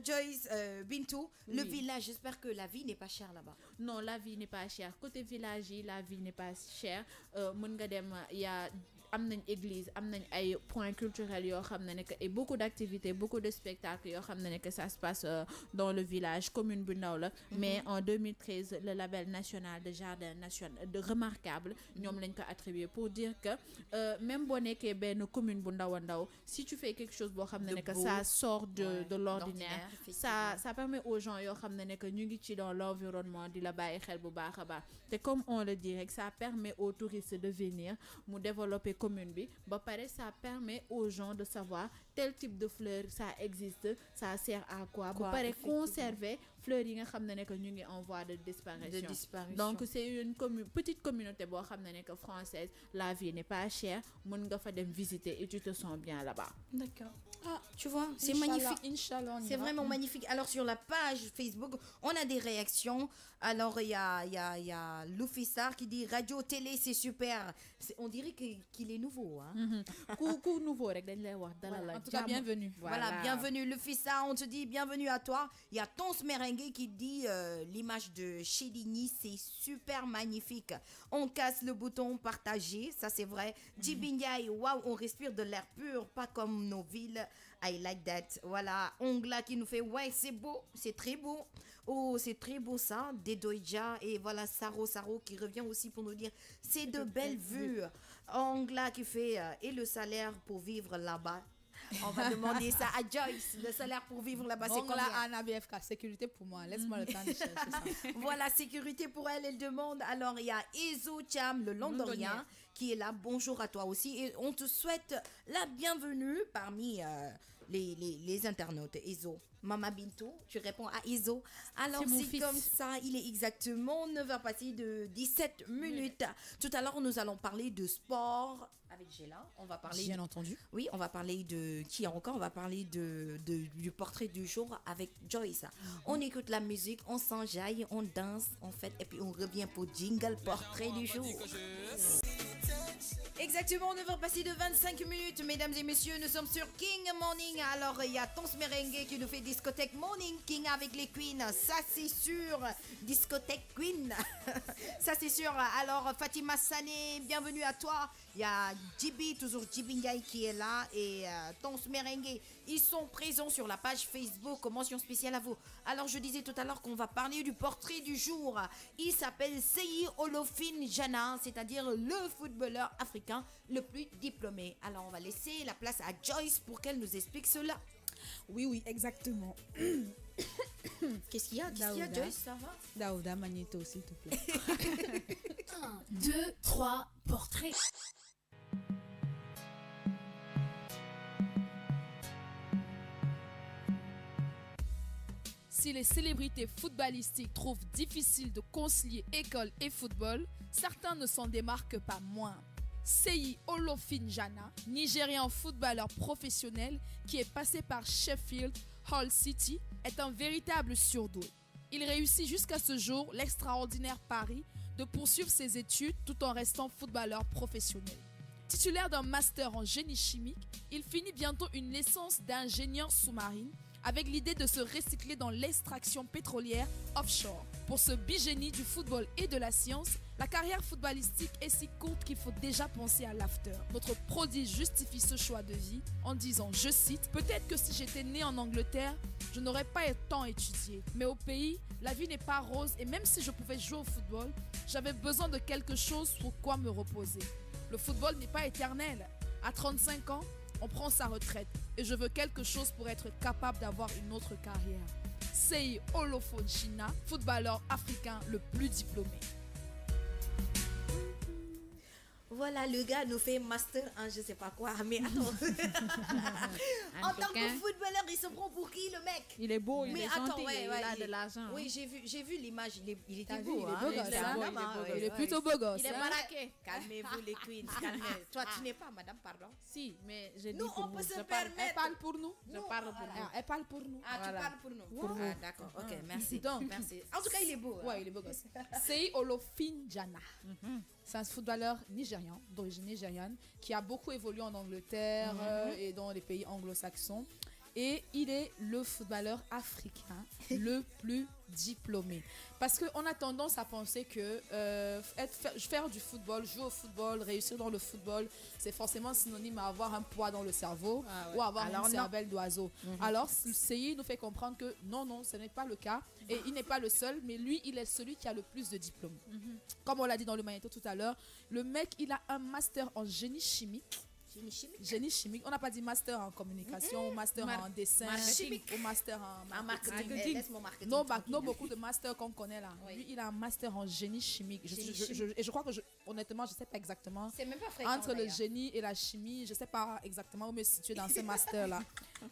Joyce, Bintou, le village, j'espère que la vie n'est pas chère là-bas. Non, la vie n'est pas chère. Côté village, la vie n'est pas chère. Il y a am nañ église am nañ ay points culturels yoo xam ne que et beaucoup d'activités beaucoup de spectacles yoo xam ne que ça se passe dans le village commune bu ndaw la mais en 2013 le label national de jardin national de remarquable ñoom lañ ko attribué pour dire que même boo nekkee benn commune bu ndaw a ndaw si tu fais quelque chose boo xam ne que ça sort de l'ordinaire ça permet aux gens yoo xam ne que ñu ngi ci dans l'environnement di la bàyyi xel bu baax a baax te comme on le dit rek ça permet aux touristes de venir mu développer commune bi ba pare ça permet aux gens de savoir tel type de fleur ça existe ça sert à quoi ba pare conserver fleurs yi nga xam ne que ñu ngi en voie de disparition donc c'est une petite communauté boo xam ne que française la vie n'est pas chère mën nga fa dem visiter et tu te sens bien là-bas. D'accord. Ah, tu vois, c'est magnifique. Inch'Allah, c'est vraiment magnifique. Alors sur la page Facebook, on a des réactions. Alors il y a Loufissar qui dit radio télé c'est super. On dirait qu'il est nouveau hein. Coucou nouveau rek dañ lay wax dalal la. En tout cas bienvenue. Voilà, bienvenue Loufissar, on te dit bienvenue à toi. Il y a Tons Merengue qui dit l'image de Chéligny c'est super magnifique. On casse le bouton partager, ça c'est vrai. Djibinyaï, waouh, on respire de l'air pur, pas comme nos villes. I like that. Voilà, Ongla qui nous fait ouais, c'est beau, c'est très beau. Oh, c'est très beau ça, Dedoïja et voilà Saro qui revient aussi pour nous dire c'est de belles vues. Ongla qui fait et le salaire pour vivre là-bas. On va demander ça à Joyce. Le salaire pour vivre là-bas, c'est combien? Anna BFK, sécurité pour moi. Laisse-moi le temps de chercher ça. Voilà, sécurité pour elle, elle demande. Alors, il y a Ezo Cham, le Londonien, qui est là. Bonjour à toi aussi. Et on te souhaite la bienvenue parmi les internautes. Iso. Mama Bintou, tu réponds à Iso. Alors, C'est mon c'est fils. comme ça, il est exactement 9h passées de 17 minutes. Tout à l'heure, nous allons parler de sport avec Géla. On va parler. Bien entendu. Oui, on va parler de qui encore? On va parler du portrait du jour avec Joyce. On écoute la musique, on s'enjaille, on danse, en fait, et puis on revient pour jingle portrait du jour. Exactement, 9h passées de 25 minutes, mesdames et messieurs, nous sommes sur King Morning. Alors, il y a Tons Merengue qui nous fait discothèque Morning King avec les Queens. Ça, c'est sûr. Discothèque Queen. Ça, c'est sûr. Alors, Fatima Sané, bienvenue à toi. Il y a Jibi, toujours Jibi Ndiaye qui est là. Et Tons Merengue, ils sont présents sur la page Facebook. Mention spéciale à vous. Alors, je disais tout à l'heure qu'on va parler du portrait du jour. Il s'appelle Seyi Olofin Jana, c'est-à-dire le footballeur africain le plus diplômé. Alors, on va laisser la place à Joyce pour qu'elle nous explique cela. Oui, exactement. Qu'est-ce qu'il y a, Daouda. Joyce, ça va? Daouda Magneto, s'il te plaît. 1, 2, 3, portrait. Si les célébrités footballistiques trouvent difficile de concilier école et football, certains ne s'en démarquent pas moins. Seyi Olofinjana, Nigérian footballeur professionnel qui est passé par Sheffield Hull City, est un véritable surdoué. Il réussit jusqu'à ce jour l'extraordinaire pari de poursuivre ses études tout en restant footballeur professionnel. Titulaire d'un master en génie chimique, il finit bientôt une licence d'ingénieur sous-marine avec l'idée de se recycler dans l'extraction pétrolière offshore. Pour ce bigénie du football et de la science, la carrière footballistique est si courte qu'il faut déjà penser à l'after. Notre prodige justifie ce choix de vie en disant, je cite, « Peut-être que si j'étais né en Angleterre, je n'aurais pas tant étudié. Mais au pays, la vie n'est pas rose et même si je pouvais jouer au football, j'avais besoin de quelque chose sur quoi me reposer. Le football n'est pas éternel. À 35 ans, on prend sa retraite et je veux quelque chose pour être capable d'avoir une autre carrière. » Seyi Olofinjana, footballeur africain le plus diplômé. Voilà, le gars nous fait master en je sais pas quoi, mais attends. En tant que footballeur, il se prend pour qui, le mec? Il est beau, il Mais est attends, gentil, ouais, il ouais, a de l'argent. Oui, j'ai vu l'image, il était T'as beau. vu, il est hein, beau gosse, c'est hein. un homme, hein, Il ouais, est ouais. plutôt beau gosse. Il est hein. baraqué. Calmez-vous les queens, calmez. Toi, tu n'es pas madame, pardon. Si, mais je dis Nous, pour on peut vous, se je parle- permettre. Elle parle pour nous. Je parle pour vous. Elle parle pour nous. Ah, Voilà. tu parles pour nous. Pour Ah, vous. d'accord, ok, merci. Donc, Merci. En tout cas, il est beau. hein. Ouais, il est beau gosse. Seyi Olofinjana. C'est un footballeur nigérian, d'origine nigériane, qui a beaucoup évolué en Angleterre et dans les pays anglo-saxons. Et il est le footballeur africain le plus diplômé. Parce qu'on a tendance à penser que faire du football, jouer au football, réussir dans le football, c'est forcément synonyme à avoir un poids dans le cerveau ou avoir Alors une non. cervelle d'oiseau. Alors, Seyi nous fait comprendre que non, ce n'est pas le cas. Et il n'est pas le seul, mais lui, il est celui qui a le plus de diplômes. Comme on l'a dit dans le magnéto tout à l'heure, le mec, il a un master en génie chimique. Génie chimique. On n'a pas dit master en communication, ou master en dessin, marketing. ou master en En marketing. marketing. Laisse-moi marketing. Non, beaucoup de masters qu'on connaît là. Oui. Lui, il a un master en génie chimique. Génie Et je crois que, honnêtement, je ne sais pas exactement. C'est même pas fréquent. Entre le d'ailleurs. génie et la chimie, je ne sais pas exactement où me situer dans ces masters-là.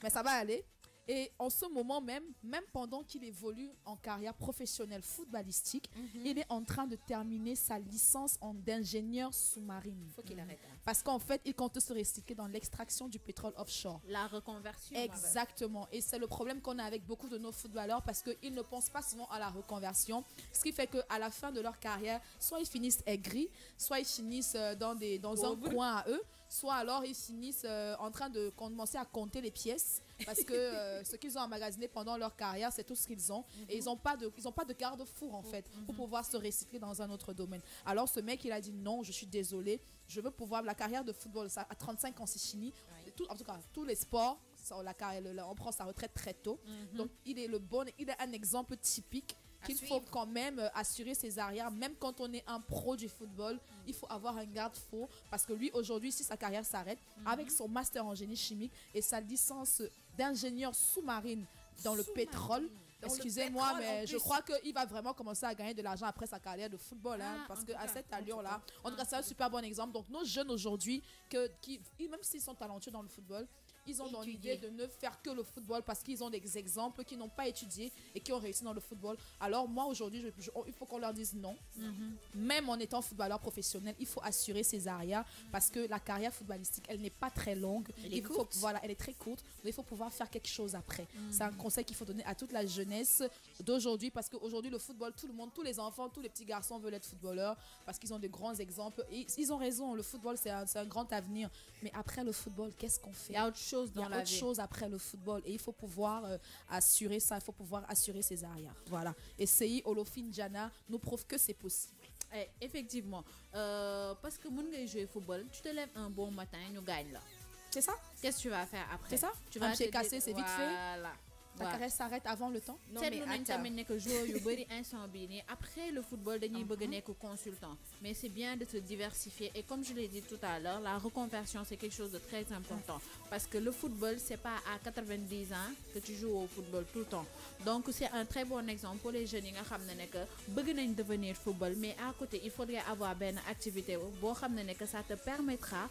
Mais ça va aller. Et en ce moment même pendant qu'il évolue en carrière professionnelle footballistique, il est en train de terminer sa licence d'ingénieur sous-marine. Faut qu'il arrête. hein. Parce qu'en fait, il compte se recycler dans l'extraction du pétrole offshore. La reconversion. Exactement. Et c'est le problème qu'on a avec beaucoup de nos footballeurs parce qu'ils ne pensent pas souvent à la reconversion. Ce qui fait qu'à la fin de leur carrière, soit ils finissent aigris, soit ils finissent dans un coin à eux, soit alors ils finissent en train de commencer à compter les pièces parce que ce qu'ils ont emmagasiné pendant leur carrière, c'est tout ce qu'ils ont. Et ils n'ont pas de garde-fou en fait pour pouvoir se recycler dans un autre domaine. Alors ce mec, il a dit non, je suis désolé, je veux pouvoir, la carrière de football, ça, à 35 ans c'est fini. En tout cas, tous les sports, on prend sa retraite très tôt. Donc il est un exemple typique qu'il faut suivre. quand même assurer ses arrières, même quand on est un pro du football, il faut avoir un garde-fou parce que lui aujourd'hui, si sa carrière s'arrête, avec son master en génie chimique et sa licence d'ingénieur sous-marine dans le pétrole, Dans le excusez-moi, pétrole, mais en je plus. crois qu'il va vraiment commencer à gagner de l'argent après sa carrière de football, parce qu'à cette allure-là, en tout cas, c'est un super bon exemple. Donc, nos jeunes aujourd'hui, même s'ils sont talentueux dans le football, ils ont dans Étudier. l'idée de ne faire que le football parce qu'ils ont des exemples qui n'ont pas étudié et qui ont réussi dans le football. Alors moi aujourd'hui, il faut qu'on leur dise non. Même en étant footballeur professionnel, il faut assurer ses arrières parce que la carrière footballistique, elle n'est pas très longue. Elle est Il faut- courte. Voilà, elle est très courte, mais il faut pouvoir faire quelque chose après. C'est un conseil qu'il faut donner à toute la jeunesse d'aujourd'hui parce qu'aujourd'hui, le football, tout le monde, tous les enfants, tous les petits garçons veulent être footballeurs parce qu'ils ont de grands exemples. Et ils ont raison, le football, c'est un grand avenir. Mais après le football, qu'est-ce qu'on fait? Il y a autre chose Il y dans a la autre vie. chose après le football et il faut pouvoir assurer ça, il faut pouvoir assurer ses arrières. Voilà. Et Seyi Olofin Jana nous prouve que c'est possible. Effectivement. Parce que mun ngay jouer football, tu te lèves un bon matin, ñu gagne là. C'est ça? Qu'est-ce que tu vas faire après? C'est ça? Tu Un vas pied te cassé, dire, c'est vite fait. Voilà. Ta carrière s'arrête avant le temps? Non, mais seetlu nañ attends. tamit ne que joueur yu bëri instant bii nii après le football dañuy bëgg nekk consultant mais c'est bien de se diversifier et comme je l'ai dit tout à l'heure la reconversion c'est quelque chose de très important parce que le football c'est pas à 90 ans que tu joues au football tout le temps donc c'est un très bon exemple pour les jeunes yi nga xam ne que bëgg nañ devenir football mais à côté il faudrait avoir benn activité boo xam ne que ça te permettra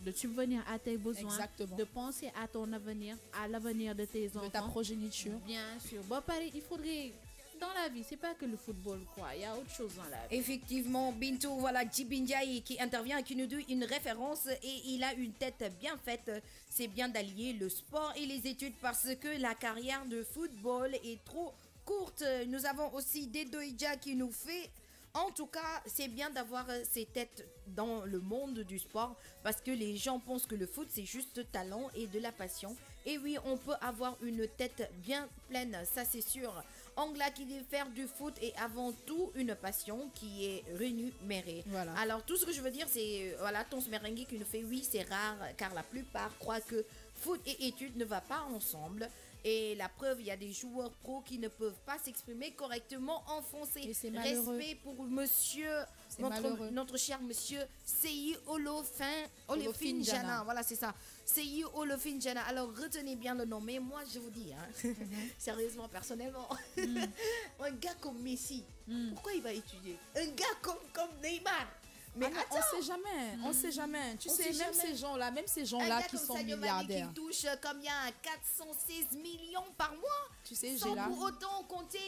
de subvenir à tes besoins, Exactement. de penser à ton avenir, à l'avenir de tes enfants. De ta progéniture. Bien sûr. Bon, pareil, il faudrait... Dans la vie, c'est pas que le football, quoi. Il y a autre chose dans la vie. Effectivement, Bintou, voilà, Djibindiaï qui intervient et qui nous donne une référence et il a une tête bien faite. C'est bien d'allier le sport et les études parce que la carrière de football est trop courte. Nous avons aussi Dedoïdja qui nous fait... En tout cas, c'est bien d'avoir ces têtes dans le monde du sport parce que les gens pensent que le foot, c'est juste talent et de la passion. Et oui, on peut avoir une tête bien pleine, ça c'est sûr. Angla qui dit faire du foot est avant tout une passion qui est rémunérée. Voilà. Alors tout ce que je veux dire, c'est voilà, Tons Merengue qui nous fait oui, c'est rare car la plupart croient que foot et études ne va pas ensemble. Et la preuve, il y a des joueurs pros qui ne peuvent pas s'exprimer correctement en français. Et c'est malheureux. Respect pour monsieur, C'est malheureux. notre cher monsieur Seyi Olofin Olofin Jana. Jana. Voilà, c'est ça. Seyi Olofin Jana. Alors retenez bien le nom. Mais moi, je vous dis, hein, sérieusement, personnellement, un gars comme Messi, pourquoi il va étudier? Un gars comme Neymar. Mais Ah non, attends, on sait jamais, on sait jamais. Tu On sais, sait même jamais. ces un gens-là gars qui comme sont Sadio Mané milliardaires. qui touche combien? 416 millions par mois Tu sais, sans pour autant compter.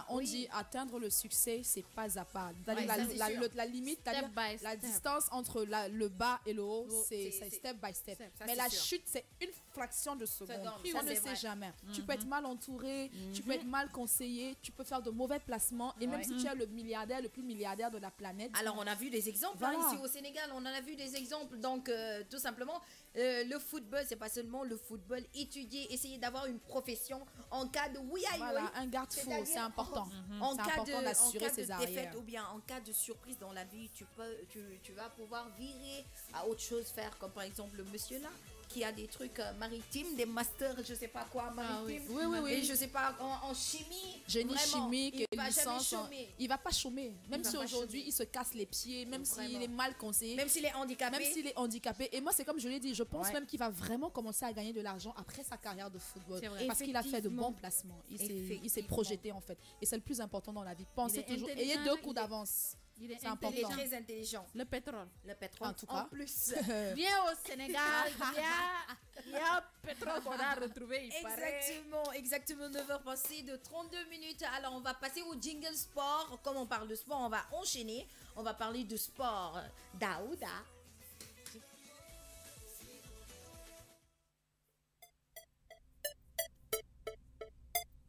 on Oui. dit atteindre le succès, c'est pas à pas. Ouais, ça, c'est sûr. La limite, Step c'est-à-dire by la step. distance entre le bas et le haut, c'est c'est- step by step. ça, Mais c'est la sûr. chute, c'est une fraction de seconde. Seconde, On ça, ne c'est sait vrai. jamais. Tu peux être mal entouré, tu peux être mal conseillé, tu peux faire de mauvais placements. Et même Ouais. si tu es le milliardaire, le plus milliardaire de la planète, Alors on a vu des exemples Voilà. hein, ici au Sénégal, on en a vu des exemples. Donc tout simplement, le football, c'est pas seulement le football. Étudier, essayer d'avoir une profession en cas de oui aïe, voilà, oui. un garde-fou, C'est-à-dire, c'est important. En C'est cas important de, d'assurer en cas ses de arrières. défaite ou bien en cas de surprise dans la vie, tu vas pouvoir virer à autre chose, faire comme par exemple le monsieur là qui a des trucs maritimes, des masters, je sais pas quoi, maritimes. Oui, oui, oui. Et je sais pas, en chimie. Génie vraiment, chimique, il va jamais licence, chômer. il va pas chômer. Même va si pas aujourd'hui chômer. il se casse les pieds, même Vraiment. s'il est mal conseillé, Même s'il est handicapé. même s'il est handicapé. Et moi, c'est comme je l'ai dit, je pense Ouais. même qu'il va vraiment commencer à gagner de l'argent après sa carrière de football. C'est vrai. Parce qu'il a fait de Effectivement. bons placements. Il s'est Effectivement. projeté en fait. Et c'est le plus important dans la vie. Pensez est toujours, intelligent, ayez deux il coups est- d'avance. Il est C'est Il est important. très intelligent. Le pétrole. Le pétrole En tout cas. plus. Viens au Sénégal, il y a pétrole qu'on a retrouvé, il paraît. Exactement, 9h passées de 32 minutes. Alors, on va passer au jingle sport. Comme on parle de sport, on va enchaîner. On va parler de sport. Daouda.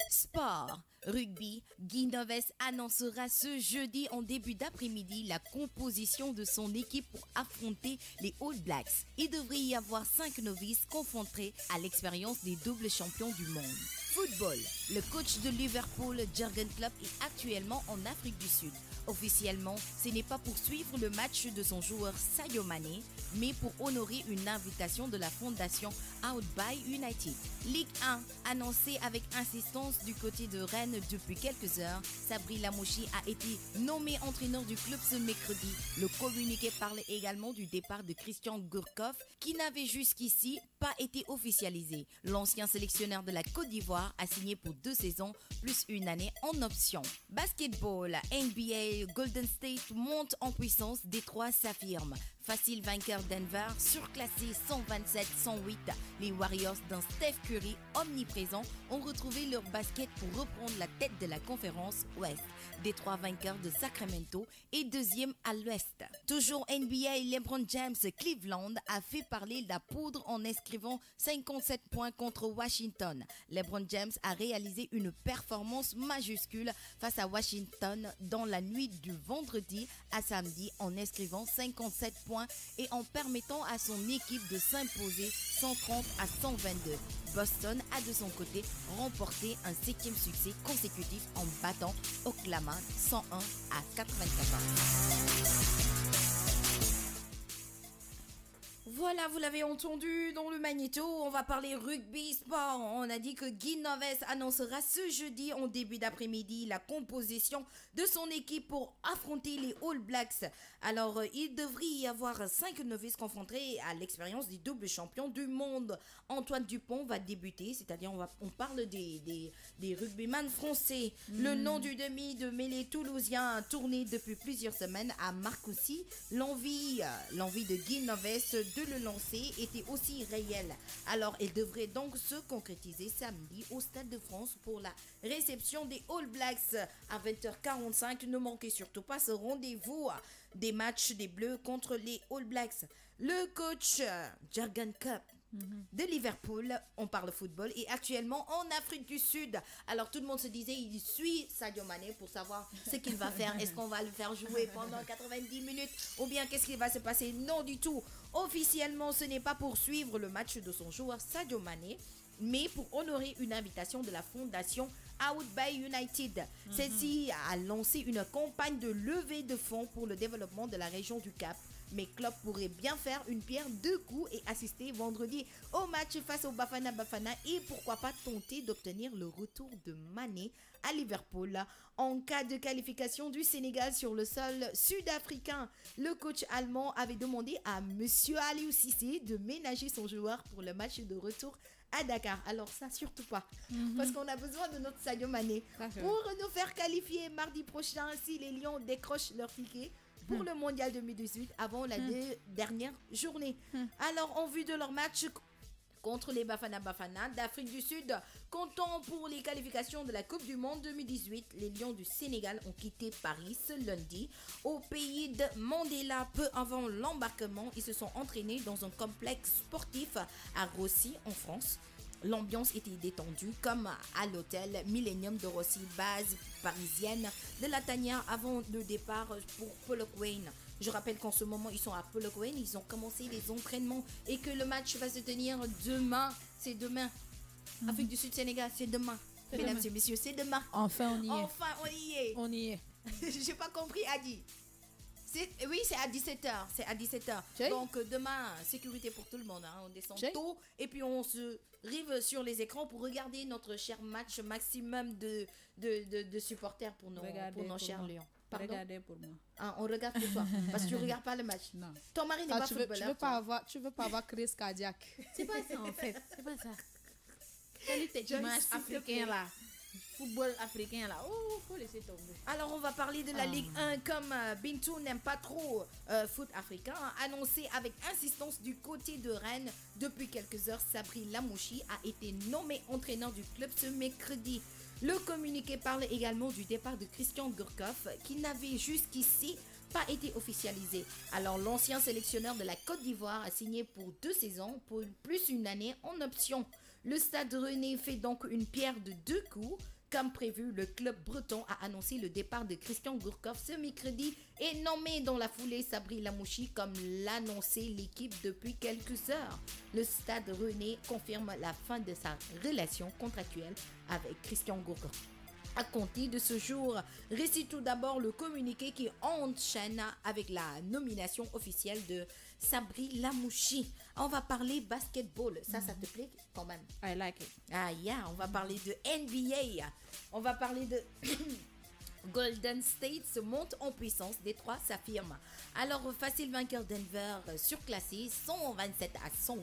Sport. Rugby, Guy Noves annoncera ce jeudi en début d'après-midi la composition de son équipe pour affronter les All Blacks. Il devrait y avoir 5 novices confrontés à l'expérience des doubles champions du monde. Football. Le coach de Liverpool, Jurgen Klopp, est actuellement en Afrique du Sud. Officiellement, ce n'est pas pour suivre le match de son joueur Sadio Mané, mais pour honorer une invitation de la fondation Out by United. Ligue 1, annoncé avec insistance du côté de Rennes depuis quelques heures, Sabri Lamouchi a été nommé entraîneur du club ce mercredi. Le communiqué parle également du départ de Christian Gourcuff, qui n'avait jusqu'ici pas été officialisé. L'ancien sélectionneur de la Côte d'Ivoire d'Ivoire a signé pour 2 saisons plus une année en option. Basketball, NBA, Golden State monte en puissance, Détroit s'affirme. Facile vainqueur Denver, surclassé 127-108. Les Warriors d'un Steph Curry omniprésent ont retrouvé leur basket pour reprendre la tête de la conférence Ouest. Détroit vainqueur de Sacramento et deuxième à l'Ouest. Toujours NBA, LeBron James, Cleveland a fait parler la poudre en inscrivant 57 points contre Washington. LeBron James a réalisé une performance majuscule face à Washington dans la nuit du vendredi à samedi en inscrivant 57 points et en permettant à son équipe de s'imposer 130-122. Boston a de son côté remporté un 7e succès consécutif en battant Oklahoma 101-94. Voilà, vous l'avez entendu dans le magnéto, on va parler rugby sport. On a dit que Guy Noves annoncera ce jeudi en début d'après-midi la composition de son équipe pour affronter les All Blacks. Alors, il devrait y avoir 5 novices confrontés à l'expérience des doubles champions du monde. Antoine Dupont va débuter, c'est-à-dire on parle des rugbyman français. Le nom du demi de mêlée toulousien tourné depuis plusieurs semaines a marqué aussi l'envie de Guy Noves de le lancer était aussi réelle. Alors, il devrait donc se concrétiser samedi au Stade de France pour la réception des All Blacks à 20h45. Ne manquez surtout pas ce rendez-vous des matchs des Bleus contre les All Blacks. Le coach Jurgen Klopp de Liverpool, on parle football, et actuellement en Afrique du Sud. Alors tout le monde se disait, il suit Sadio Mané pour savoir ce qu'il va faire. Est-ce qu'on va le faire jouer pendant 90 minutes ou bien qu'est-ce qui va se passer? Non du tout. Officiellement, ce n'est pas pour suivre le match de son joueur Sadio Mané, mais pour honorer une invitation de la fondation Out by United. Celle-ci a lancé une campagne de levée de fonds pour le développement de la région du Cap. Mais Klopp pourrait bien faire une pierre deux coups et assister vendredi au match face au Bafana Bafana et pourquoi pas tenter d'obtenir le retour de Mané à Liverpool. En cas de qualification du Sénégal sur le sol sud-africain, le coach allemand avait demandé à Monsieur Aliou Cissé de ménager son joueur pour le match de retour à Dakar. Alors ça, surtout pas. Parce qu'on a besoin de notre Sadio Mané pour nous faire qualifier mardi prochain si les Lions décrochent leur ticket pour le mondial 2018 avant la dernière journée. Alors, en vue de leur match contre les Bafana Bafana d'Afrique du Sud, comptant pour les qualifications de la Coupe du Monde 2018, les Lions du Sénégal ont quitté Paris ce lundi au pays de Mandela. Peu avant l'embarquement, ils se sont entraînés dans un complexe sportif à Roissy en France. L'ambiance était détendue comme à l'hôtel Millennium de Roissy, base parisienne de la Tania avant le départ pour Polokwane. Je rappelle qu'en ce moment, ils sont à Polokwane, ils ont commencé les entraînements et que le match va se tenir demain. C'est demain. Afrique du Sud, Sénégal, c'est demain. Mesdames et messieurs, c'est demain. Enfin, on y est. Enfin, on y est. On y est. J'ai pas compris, Adi. Oui, c'est à 17h. C'est à 17h. Okay. Donc, demain, sécurité pour tout le monde. Hein. On descend tôt et puis on se rive sur les écrans pour regarder notre cher match maximum de supporters pour nos chers Lions. Pardon? Regardez pour moi. Ah, on regarde pour toi. Parce que tu ne regardes pas le match. Non. Ton mari n'est pas footballeur. Tu veux pas avoir crise cardiaque. C'est pas ça en fait. C'est pas ça. Quelle est image africaine là? Football africain là. Oh, faut laisser tomber. Alors on va parler de la Ligue 1 comme Bintou n'aime pas trop foot africain. Annoncé avec insistance du côté de Rennes depuis quelques heures, Sabri Lamouchi a été nommé entraîneur du club ce mercredi. Le communiqué parle également du départ de Christian Gourcuff qui n'avait jusqu'ici pas été officialisé. Alors l'ancien sélectionneur de la Côte d'Ivoire a signé pour 2 saisons pour plus une année en option. Le Stade Rennais fait donc une pierre de 2 coups. Comme prévu, le club breton a annoncé le départ de Christian Gourcuff ce mercredi et nommé dans la foulée Sabri Lamouchi comme l'annonçait l'équipe depuis quelques heures. Le Stade Rennais confirme la fin de sa relation contractuelle avec Christian Gourcuff. À compter de ce jour, récite tout d'abord le communiqué qui enchaîne avec la nomination officielle de Sabri Lamouchi. On va parler basketball. Ça te plaît quand même? I like it. Ah yeah, on va parler de NBA. On va parler de Golden State se monte en puissance, Détroit s'affirme. Alors, facile vainqueur Denver surclassé 127-108.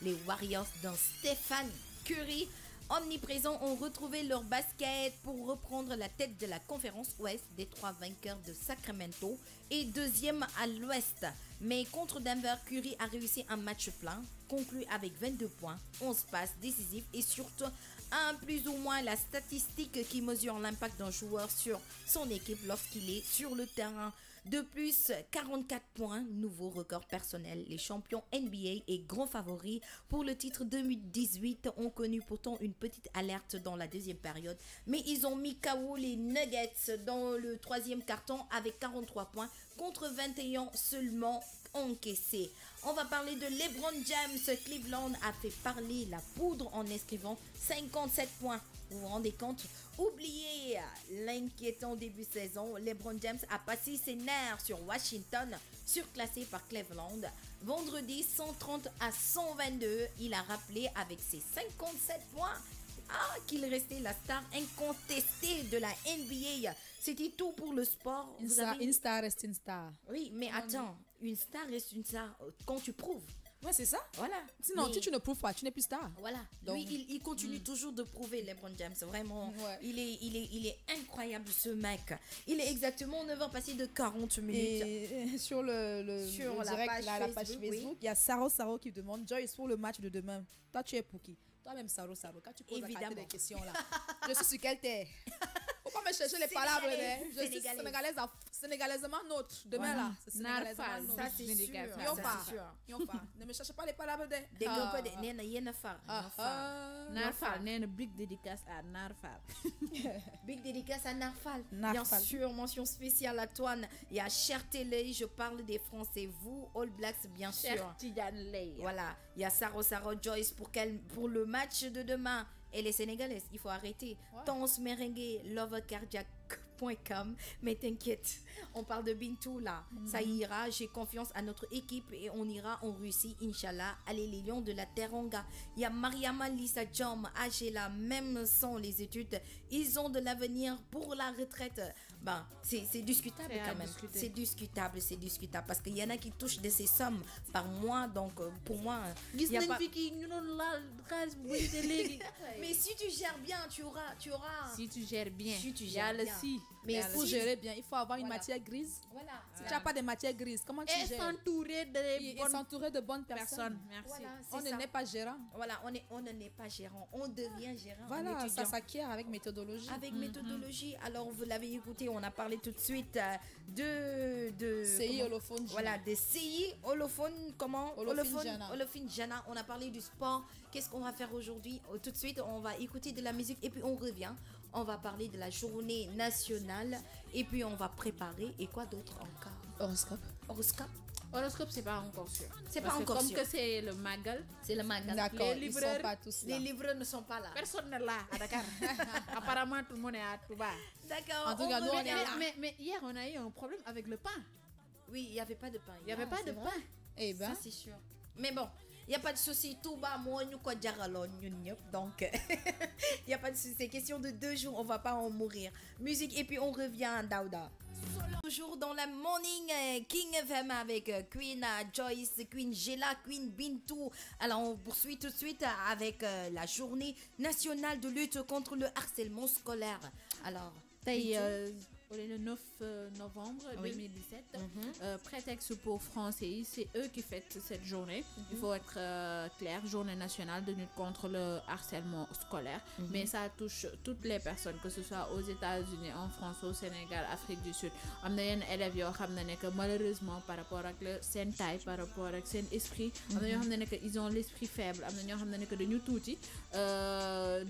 Les Warriors d'un Stephen Curry Omniprésents ont retrouvé leur basket pour reprendre la tête de la conférence Ouest, des 3 vainqueurs de Sacramento et deuxième à l'Ouest. Mais contre Denver, Curry a réussi un match plein, conclu avec 22 points, 11 passes décisives et surtout un plus ou moins la statistique qui mesure l'impact d'un joueur sur son équipe lorsqu'il est sur le terrain. De plus, 44 points, nouveau record personnel. Les champions NBA et grands favoris pour le titre 2018 ont connu pourtant une petite alerte dans la deuxième période, mais ils ont mis KO les Nuggets dans le troisième carton avec 43 points contre 21 seulement encaissés. On va parler de LeBron James. Cleveland a fait parler la poudre en inscrivant 57 points. Vous vous rendez compte? Oubliez l'inquiétant début de saison. LeBron James a passé ses nerfs sur Washington, surclassé par Cleveland. Vendredi, 130 à 122. Il a rappelé avec ses 57 points qu'il restait la star incontestée de la NBA. C'était tout pour le sport. Une star reste une star. Oui, mais attends, une star reste une star quand tu prouves. Ouais, c'est ça. Voilà. Sinon, si tu ne prouves pas, tu n'es plus star. Voilà. Donc, lui, il continue toujours de prouver, LeBron James. Vraiment, ouais. il est incroyable, ce mec. Il est exactement 9h passé de 40 minutes. Et sur le direct, la page Facebook, oui. il y a Saro qui demande Joyce pour le match de demain. Toi, tu es pour qui? Toi-même, Saro, quand tu poses des questions là. Je suis sur quelle terre? Faut pas me chercher les palabres. Je suis sénégalaisement neutre. Demain là, c'est sénégalaisement neutre. Ça, c'est sûr. Ne me cherchez pas les palabres. Dégg nga ko de nee na yéen a far. Narfal, nee na big dédicace à Narfal. Big dédicace à Narfal. Bien sûr, mention spéciale à toi. Il y a Cher Télé, je parle des Français. Vous, All Blacks, bien sûr. Cher Tidiane Ley. Voilà. Il y a Saro Joyce pour le match de demain. Et les Sénégalaises, il faut arrêter. Ouais. Tons Merengue, lovercardiac.com. Mais t'inquiète, on parle de Bintou là. Ça ira, j'ai confiance à notre équipe et on ira en Russie, Inch'Allah. Allez, les lions de la Teranga. Il y a Mariama Lisa Jom, Agela, même sans les études, ils ont de l'avenir pour la retraite. Ben, c'est discutable quand même. C'est discutable. Parce qu'il y en a qui touchent de ces sommes par mois. Donc, pour moi, il y a pas... Mais si tu gères bien, tu auras. Si tu gères bien. Il y a le si. Mais pour gérer bien, il faut avoir une matière grise. Voilà. Si tu n'as pas de matière grise, comment tu gères? S'entourer de bonnes personnes. Merci. Voilà, on ne n'est pas gérant. Voilà, on ne n'est pas gérant. On devient gérant. Voilà, ça s'acquiert avec méthodologie. Méthodologie. Alors, vous l'avez écouté, on a parlé tout de suite de CI Holophone. Voilà, de CI Holophone. Comment? Holophone Jana. On a parlé du sport. Qu'est-ce qu'on va faire aujourd'hui? Tout de suite, on va écouter de la musique et puis on revient. On va parler de la journée nationale et puis on va préparer. Et quoi d'autre encore? Horoscope, c'est pas encore sûr. Comme que c'est le Magal. C'est le Magal. D'accord, ils sont pas tous là. Les livreurs ne sont pas là. Personne n'est là à Dakar. Apparemment, tout le monde est à Touba. D'accord. En tout cas, nous, on est là. Mais hier, on a eu un problème avec le pain. Oui, il n'y avait pas de pain. Il n'y avait pas de pain. Eh ben. Ça, c'est sûr. Mais bon. Il n'y a pas de souci, tout va, moi, nous, quoi, donc, il n'y a pas de souci, c'est question de 2 jours, on va pas en mourir. Musique, et puis on revient, Daouda. Toujours dans la morning, King FM avec Queen Joyce, Queen Gela, Queen Bintou. Alors, on poursuit tout de suite avec la journée nationale de lutte contre le harcèlement scolaire. Alors, le 9 novembre 2017, prétexte pour français, c'est eux qui fêtent cette journée. Il faut être clair, journée nationale de lutte contre le harcèlement scolaire, mais ça touche toutes les personnes, que ce soit aux États-Unis, en France, au Sénégal, Afrique du Sud. Am na yenn élèves yoo xam ne que malheureusement par rapport ak seen taille, par rapport ak seen esprit, am na ñoo xam ne que ils ont l'esprit faible, am na ñoo xam ne que dañu tuuti,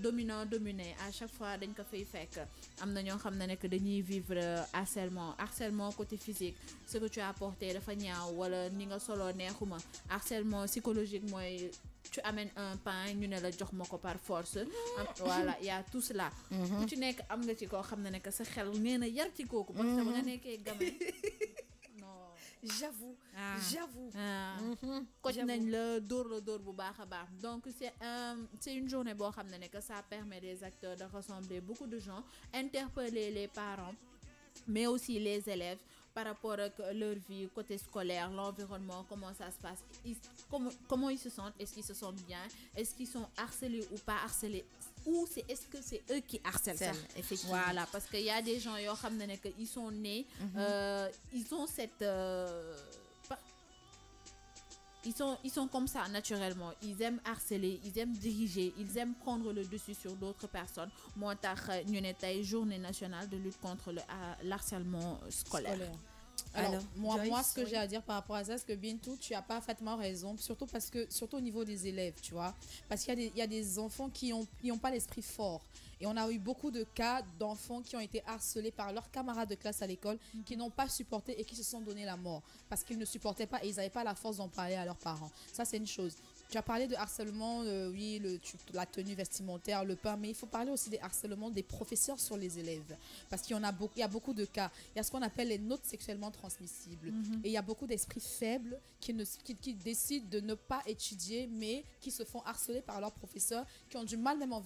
dominant dominé, à chaque fois dañ ko fay fekk. Am na ñoo xam ne que dañuy vivre harcèlement côté physique, ce que tu as apporté dafa ñaaw wala ni nga solo neexuma. Harcèlement psychologique mooy tu amènes un pain ñu ne la jox ma ko par force. Voilà, il y a tout cela. ku ci nekk am nga ci koo xam ne que sa xel nee na yar ci kooku parce que ba nga nekkee gamin j'avoue. Coach nañ la dóor bu baax a baax. Donc c'est une journée boo xam ne que ça permet des acteurs de rassembler beaucoup de gens, interpeller les parents mais aussi les élèves par rapport à leur vie, côté scolaire, l'environnement, comment ça se passe, comment ils se sentent, est-ce qu'ils se sentent bien, est-ce qu'ils sont harcelés ou pas harcelés, ou est-ce que c'est eux qui harcèlent ça? Effectivement. Voilà, parce qu'il y a des gens ils sont nés, ils ont cette... Ils sont comme ça naturellement. Ils aiment harceler, ils aiment diriger, ils aiment prendre le dessus sur d'autres personnes. Moi, ñu ne tey journée nationale de lutte contre le harcèlement scolaire. Alors, moi, Joyce, ce que j'ai à dire par rapport à ça, c'est que Bintou, tu as parfaitement raison, surtout au niveau des élèves, tu vois, parce qu'il y a des enfants qui ont pas l'esprit fort. Et on a eu beaucoup de cas d'enfants qui ont été harcelés par leurs camarades de classe à l'école, qui n'ont pas supporté et qui se sont donné la mort parce qu'ils ne supportaient pas et ils n'avaient pas la force d'en parler à leurs parents. Ça, c'est une chose. Tu as parlé de harcèlement, oui, la tenue vestimentaire, le pain, mais il faut parler aussi des harcèlements des professeurs sur les élèves. Parce qu'il y a beaucoup de cas. Il y a ce qu'on appelle les notes sexuellement transmissibles. Et il y a beaucoup d'esprits faibles qui décident de ne pas étudier, mais qui se font harceler par leurs professeurs, qui ont du mal même à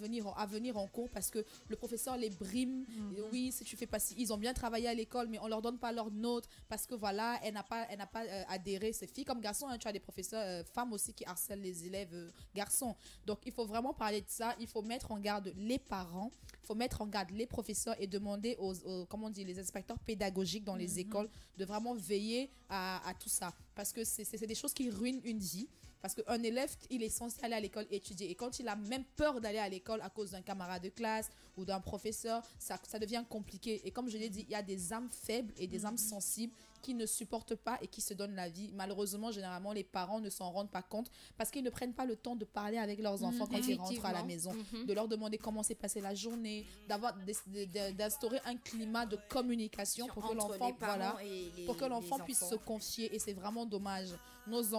venir en cours parce que le professeur les brime. Et oui, si tu fais pas si, ils ont bien travaillé à l'école, mais on leur donne pas leurs notes parce que voilà, elle n'a pas adhéré. C'est filles comme garçons, hein, tu as des professeurs femmes aussi qui harcèlent les élèves garçons. Donc il faut vraiment parler de ça, il faut mettre en garde les parents, il faut mettre en garde les professeurs et demander aux les inspecteurs pédagogiques dans les écoles de vraiment veiller à tout ça, parce que c'est des choses qui ruinent une vie. Parce qu'un élève, il est censé aller à l'école étudier. Et quand il a même peur d'aller à l'école à cause d'un camarade de classe ou d'un professeur, ça devient compliqué. Et comme je l'ai dit, il y a des âmes faibles et des âmes sensibles qui ne supportent pas et qui se donnent la vie. Malheureusement, généralement, les parents ne s'en rendent pas compte parce qu'ils ne prennent pas le temps de parler avec leurs enfants quand ils rentrent à la maison, de leur demander comment s'est passée la journée, d'instaurer un climat de communication pour que l'enfant puisse se confier. Et c'est vraiment dommage.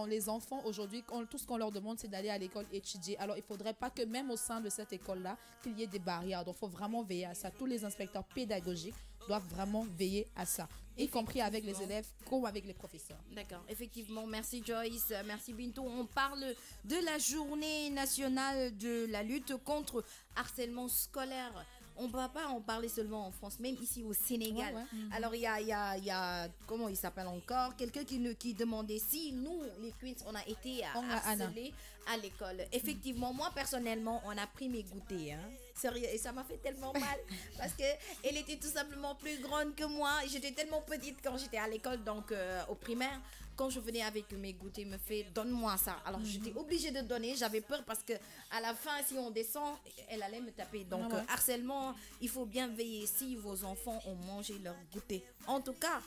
Les enfants, aujourd'hui, tout ce qu'on leur demande, c'est d'aller à l'école étudier. Alors, il ne faudrait pas que même au sein de cette école-là, qu'il y ait des barrières. Donc, il faut vraiment veiller à ça. Tous les inspecteurs pédagogiques doivent vraiment veiller à ça, y compris avec les élèves comme avec les professeurs. D'accord, effectivement, merci Joyce, merci Bintou. On parle de la journée nationale de la lutte contre harcèlement scolaire. On ne va pas en parler seulement en France, même ici au Sénégal. Alors, il y a, comment il s'appelle encore, quelqu'un qui demandait si nous, les Queens, on a été harcelés à l'école. Effectivement, moi, personnellement, on a pris mes goûters. Hein. Sérieux, et ça m'a fait tellement mal parce qu'elle était tout simplement plus grande que moi. J'étais tellement petite quand j'étais à l'école, donc au primaire. Quand je venais avec mes goûters, me fait donne-moi ça. Alors j'étais obligée de donner, j'avais peur parce que à la fin, si on descend, elle allait me taper. Donc harcèlement, il faut bien veiller si vos enfants ont mangé leur goûter. En tout cas,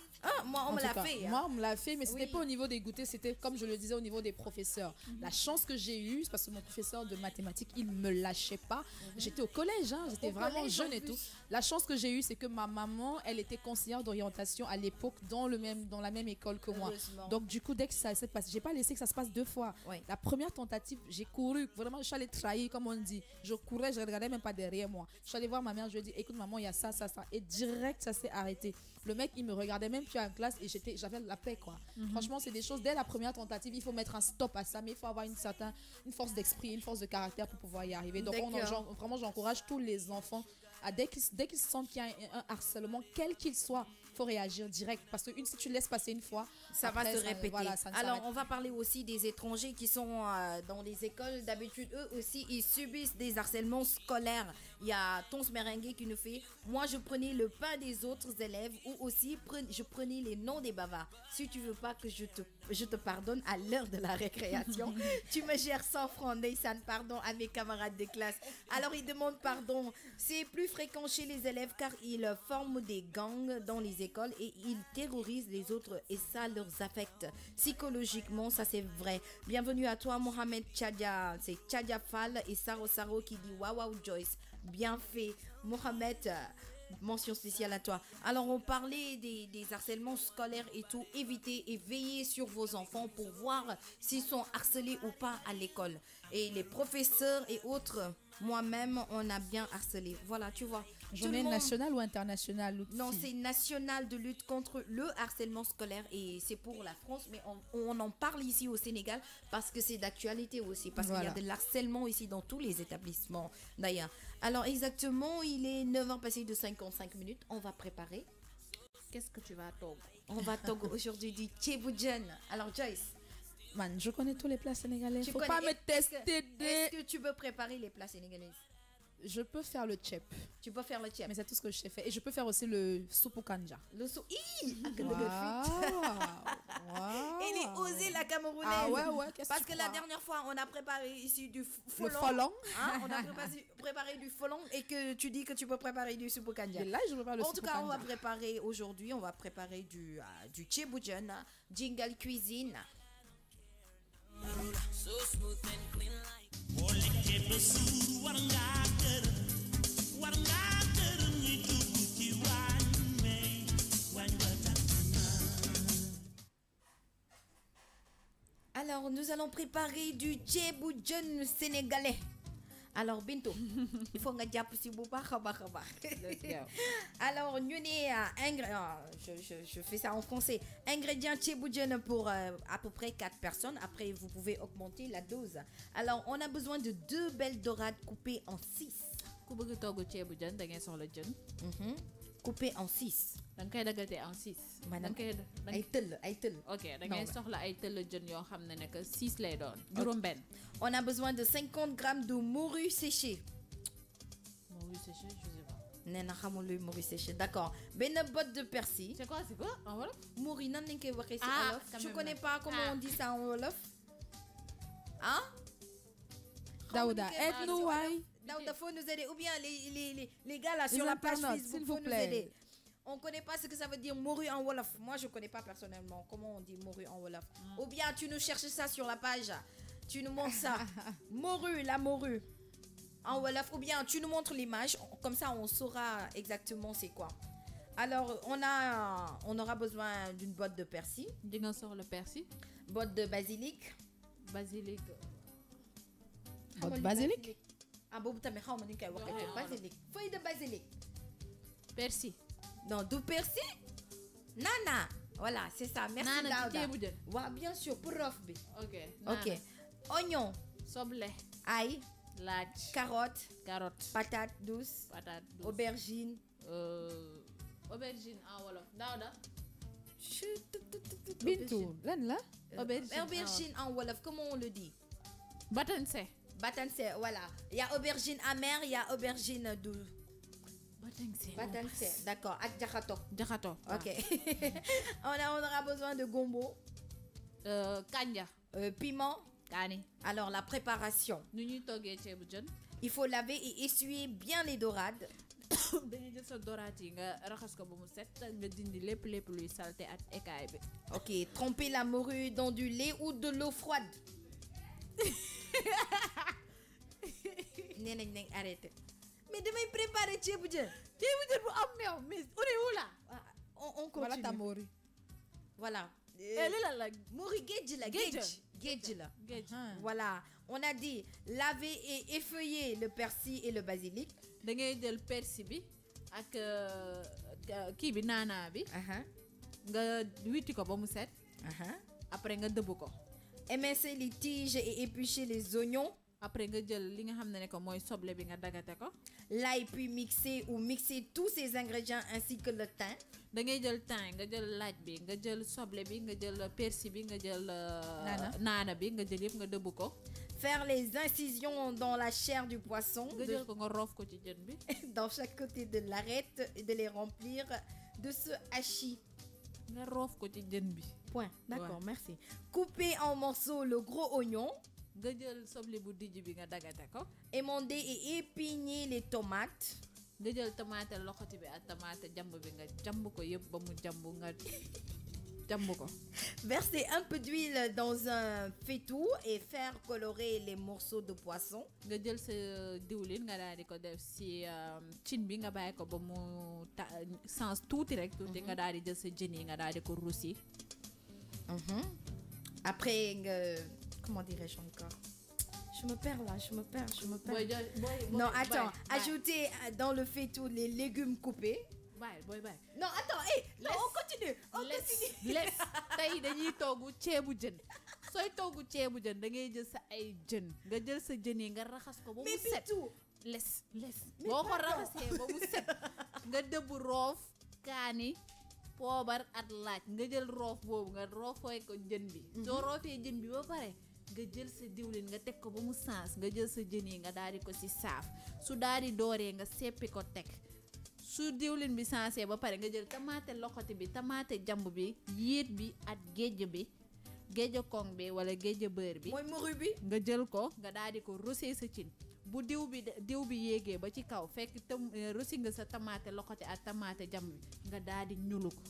moi on me l'a fait. Moi on me l'a fait, mais c'était pas au niveau des goûters, c'était comme je le disais au niveau des professeurs. La chance que j'ai eue, c'est parce que mon professeur de mathématiques, il me lâchait pas. J'étais au collège, hein, j'étais vraiment jeune et tout. La chance que j'ai eue, c'est que ma maman, elle était conseillère d'orientation à l'époque dans la même école que moi. Donc du coup, dès que ça s'est passé, j'ai pas laissé que ça se passe deux fois. La première tentative, j'ai couru, vraiment je suis allée trahir comme on dit. Je courais, je regardais même pas derrière moi. Je suis allée voir ma mère, je lui ai dit écoute maman, il y a ça. Et direct ça s'est arrêté. Le mec, il me regardait même plus en classe et j'avais la paix quoi. Franchement, c'est des choses, dès la première tentative, il faut mettre un stop à ça, mais il faut avoir une force d'esprit, une force de caractère pour pouvoir y arriver. Donc vraiment, j'encourage tous les enfants dès qu'ils sentent qu'il y a un harcèlement, quel qu'il soit, il faut réagir direct. Parce que si tu laisses passer une fois, ça va se répéter. Voilà, alors, on va parler aussi des étrangers qui sont dans les écoles. D'habitude, eux aussi, ils subissent des harcèlements scolaires. Il y a Tons Merengue qui nous fait « Moi, je prenais le pain des autres élèves ou aussi je prenais les noms des bavards. Si tu veux pas que je te pardonne à l'heure de la récréation, tu me gères 100 francs, Neysan, pardon à mes camarades de classe. » Alors, ils demandent pardon. C'est plus fréquent chez les élèves car ils forment des gangs dans les écoles et ils terrorisent les autres et ça leur affecte psychologiquement, ça c'est vrai. Bienvenue à toi Mohamed Tchadia, c'est Tchadia Fall et Saro qui dit waouh Joyce, bien fait Mohamed. Mention spéciale à toi. Alors on parlait des harcèlements scolaires et tout. Évitez et veillez sur vos enfants pour voir s'ils sont harcelés ou pas à l'école. Et les professeurs et autres, moi-même, on a bien harcelé. Voilà, tu vois. Journée nationale ou internationale? Non, c'est national de lutte contre le harcèlement scolaire et c'est pour la France, mais on en parle ici au Sénégal parce que c'est d'actualité aussi, parce qu'il y a de l'harcèlement ici dans tous les établissements d'ailleurs. Alors exactement, il est 9h passé de 55 minutes, on va préparer. Qu'est-ce que tu vas togg? On va togg aujourd'hui du ceebu-jën. Alors Joyce, Man, je connais tous les plats sénégalais. tu Faut connais- pas me est-ce que- tester est-ce des... que tu peux préparer les plats sénégalais? Je peux faire le chep, Tu peux faire le chep. mais c'est tout ce que je sais faire. Et je peux faire aussi le soupe au kanja. Le sou. Ak le Waouh, gâteau. waouh. Elle est osée la Camerounaise. Ah ouais, qu'est-ce Parce tu que la crois? dernière fois, on a préparé ici du Le folon. folon. Hein, on a préparé du folon et que tu dis que tu peux préparer du soupe au kanja. Et là, je prépare le En soupe tout au cas, on va kanja. préparer aujourd'hui, on va préparer du ceebu-jën, Jingle Cuisine. Alors, nous allons préparer du ceebu-jën sénégalais. Alors, Bintou, il faut que tu Alors, nous je fais ça en français. Ingrédients ceebu-jën pour à peu près 4 personnes. Après, vous pouvez augmenter la dose. Alors, on a besoin de 2 belles dorades coupées en 6. Ku bëgg togg ceebu-jën da ngay soxla jën. Coupées en 6. Da nga koy daggate en 6. Maanaam da nga ay tëll. ok da ngay Non. soxla ay tëll jën yoo xam ne que 6 lay doon. juróom benn. On a besoin de 50 grammes de morue séchée. Morue séchée, je sais pas. Nee na xamul luy morue séchée. D'accord. Benn botte de persil. C'est quoi en wolof? Morue nan lañ koy waxee ci Ah, wolof. quand Je même. connais pas comment Ah. on dit ça en wolof. Hein? Daouda, Xamuñu koy aide-nous, wax ci waay. wolof. Daouda, faut nous aider. Ou bien les gars là sur la page internautes, Facebook, s'il faut vous nous plaît. aider. On connaît pas ce que ça veut dire morue en wolof. Moi, je connais pas personnellement comment on dit morue en wolof. Ou bien tu nous cherches ça sur la page. Tu nous montres ça. Morue, la morue en wolof. Ou bien tu nous montres l'image. Comme ça, on saura exactement c'est quoi. Alors, on aura besoin d'une botte de persil, Di nga soxla persil, botte de basilic. basilic. Botte basilic? Ah, boobu tamit xaw ma ni ñu koy waxee. Non, non. Basilic. Feuille de basilic. Persil. Non, du persil. Nana. Voilà, c'est ça. Merci Nana ci Daouda. ceebu-jën. Ouais, bien sûr, pour rof bi. Ok. Ok. Nana. Oignon, Soble, ail, laaj, carotte, carotte, patate douce, patate douce. aubergine. Aubergine en wolof. Daouda. Bintou, lan la? Aubergine en wolof, comment on le dit? Batanse. Batanse, voilà. Il y a aubergine amère, il y a aubergine douce. Batanse, d'accord. Ak jaxato. Jaxato. Ok. On aura besoin de gombo, Kanja. piment. Kaani. Alors, la préparation. Nu ñuy toggee ceebu-jën. Il faut laver et essuyer bien les dorades. Dañuy jël sa doraat yi nga raxas ko ba mu set nga dindi lépp luy saleté ak écaille bi. Ok, tremper la morue dans du lait ou de l'eau froide. Nee nañ arrêté. Mais damay préparer ceebu-jën. Ceebu-jën bu am meew mais uriwu la. On Voilà continue. ta morue. Voilà. Li la Morue géej la Géej. géej la. géej. Voilà, on a dit laver et effeuiller le persil et le basilic. Da ngay jël persil bi ak kii bi naanaa bi nga witti ko ba mu set après nga dëbb ko. Émincer les tiges et éplucher les oignons. Après nga jël li nga xam ne que mooy soble bi nga dagate ko. L'ail puis mixer ou mixer tous ces ingrédients ainsi que le thym. Da ngay jël thym nga jël laaj bi nga jël soble bi nga jël persil bi nga jël naana bi nga jël yëpp nga dëbb ko. Faire les incisions dans la chair du poisson nga jël ko nga roof ko ci jën bi. dans chaque côté de l'arête et de les remplir de ce hachis. nga roof ko ci jën bi. Point. D'accord, Ouais. merci. Couper en morceaux le gros oignon. nga jël soble bu dijj bi nga dagate ko. Émonder et épigner les tomates. nga jël tomate loxoti bi ak tomate jamb bi nga jamb ko yëpp ba mu jamb nga jamb ko. Verser un peu d'huile dans un faitout et faire colorer les morceaux de poisson. nga jël sa diwlin nga daal di ko def si cin bi nga bàyyi ko ba mu sens tuuti rek tuuti nga daal di jël sa jën yi nga daal di ko roussi. Après, comment dirais-je encore? Je me perds là, je me perds. Non, attends, ajouter dans le faitout les légumes coupés. bàyyi. Non, attends, non, on continue. les tey dañuy togg ceebu jën sooy togg ceebu jën da ngay jël sa ay jën nga jël sa jën yi nga raxas ko ba mu Mais set. tout. les boo ko raxasee ba mu set nga dëbb roof kaani poobar at laaj nga jël roof boobu nga roofooy ko jën bi soo roofee jën bi ba pare nga jël sa diwlin nga teg ko ba mu sens nga jël sa jën yi nga daal di ko ci saaf su daal di dooree nga seppi ko teg su diwlin bi sensé ba pare nga jël tamaate loxoti bi tamaate jamb bi yéet bi ak géej koŋ bi wala géej beurre bi mooy muru bi nga jël ko nga daal di ko rosé sa cin bu diw bi yéegee ba ci kaw fekk rosi nga sa tamaate loxoti ak tamaate jamb bi nga daal di ñulu ko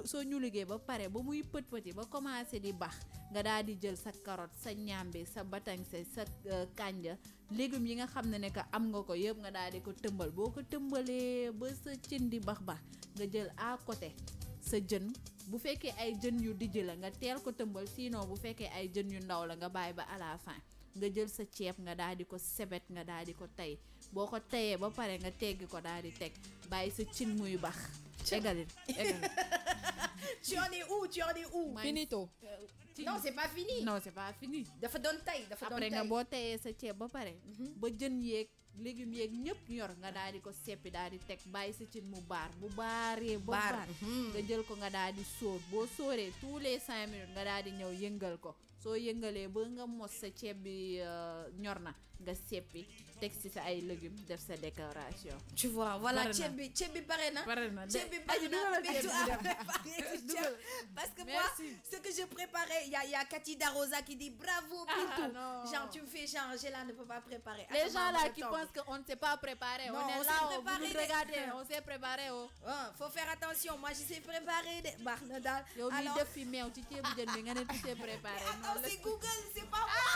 soo ñulugee ba pare ba muy pët-pëti ba commencé di bax nga daal di jël sa carotte sa ñambi sa batañse sa kànja légumes yi nga xam ne que am nga ko yëpp nga daal di ko tëmbal boo ko tëmbalee ba sa cin di bax nga jël à côté sa jën bu fekkee ay jën yu dijj la nga teel ko tëmbal sinon bu fekkee ay jën yu ndaw la nga bàyyi ba à la fin nga jël sa ceeb nga daal di ko sebet nga daal di ko tey boo ko teyee ba pare nga teggi ko daal di teg bàyyi sa cin muy bax égaline tu en es où finito. non c'est pas fini dafa doon tey après nga boo teyee sa ceeb ba pare ba jën yeeg légumes yeeg ñëpp ñor nga daal di ko seppi daal di teg bàyyi sa cin mu bu baaree ba baar nga jël ko nga daal di sóor boo sóoree tous les 5 minutes nga daal di ñëw yëngal ko soo yëngalee ba nga mos sa ceeb bi ñor na nga seppi teg ci sa ay légumes def sa décoration. tu vois voilà ceeb bi pare na ceeb bi pare na parce que moi ce que je préparais il y a Cathy Darosa qui dit bravo Bintou genre tu me fais genre Angela ne peut pas préparer les gens là qui pensent qu'on ne s'est pas préparé on est là vous nous regardez on s'est préparé faut faire attention moi je sais préparer de baax na daal yow mi def fi meew ci ceebu jën bi nga ne tu sais préparer c'est Google c'est pas moi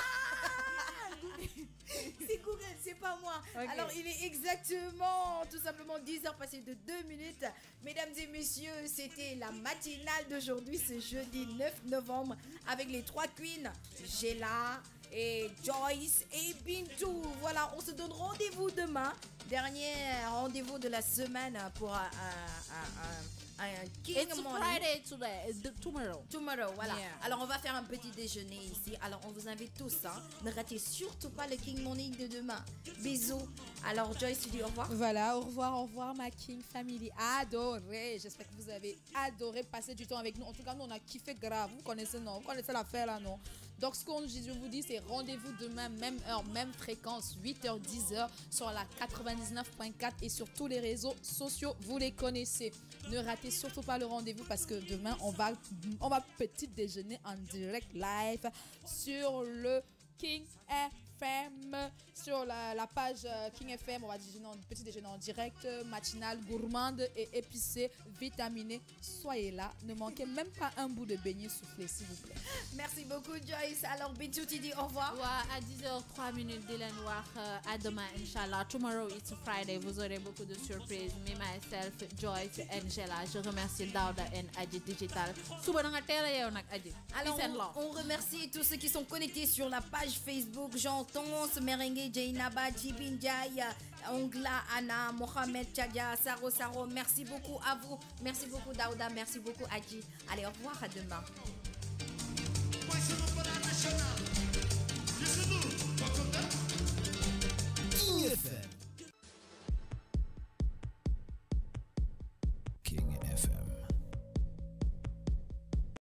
c'est Google, c'est pas moi. Okay. Alors, il est exactement, tout simplement 10h passées de 2 minutes. Mesdames et messieurs, c'était la matinale d'aujourd'hui, ce jeudi 9 novembre, avec les 3 queens, Gela et Joyce et Bintou. Voilà, on se donne rendez-vous demain. Dernier rendez-vous de la semaine pour un King It's Morning. Friday today, tomorrow. Voilà. Yeah. Alors, on va faire un petit déjeuner ici. Alors, on vous invite tous. Ne ratez surtout pas le King Morning de demain. Bisous. Alors, Joyce, tu dis au revoir. Voilà, au revoir ma King Family. Adoré. J'espère que vous avez adoré passer du temps avec nous. En tout cas, nous, on a kiffé grave. Vous connaissez l'affaire là, non? Donc, ce que je vous dis, c'est rendez-vous demain, même heure, même fréquence, 8h, 10h, sur la 99.4 et sur tous les réseaux sociaux. Vous les connaissez. Ne ratez surtout pas le rendez-vous parce que demain, on va petit déjeuner en direct live sur le King FM, sur la page King FM. On va déjeuner petit déjeuner en direct, matinal, gourmande et épicé, vitaminé. Soyez là, ne manquez même pas un bout de beignet soufflé, s'il vous plaît. Merci beaucoup, Joyce. Alors, Bintou, tu dis au revoir. Ouais, à 10h03 Dylan wax à demain, Inch'Allah. Tomorrow it's Friday. Vous aurez beaucoup de surprises. Me, myself, Joyce, Angela. Je remercie Dauda et Adji Digital. Alors, on remercie tous ceux qui sont connectés sur la page Facebook. Jean-Tons, Merengue, Jainaba, Jibin Jai, Ongla, Anna, Mohamed, Tchadia, Saro. Merci beaucoup à vous. Merci beaucoup, Dauda. Merci beaucoup, Adji. Allez, au revoir, à demain.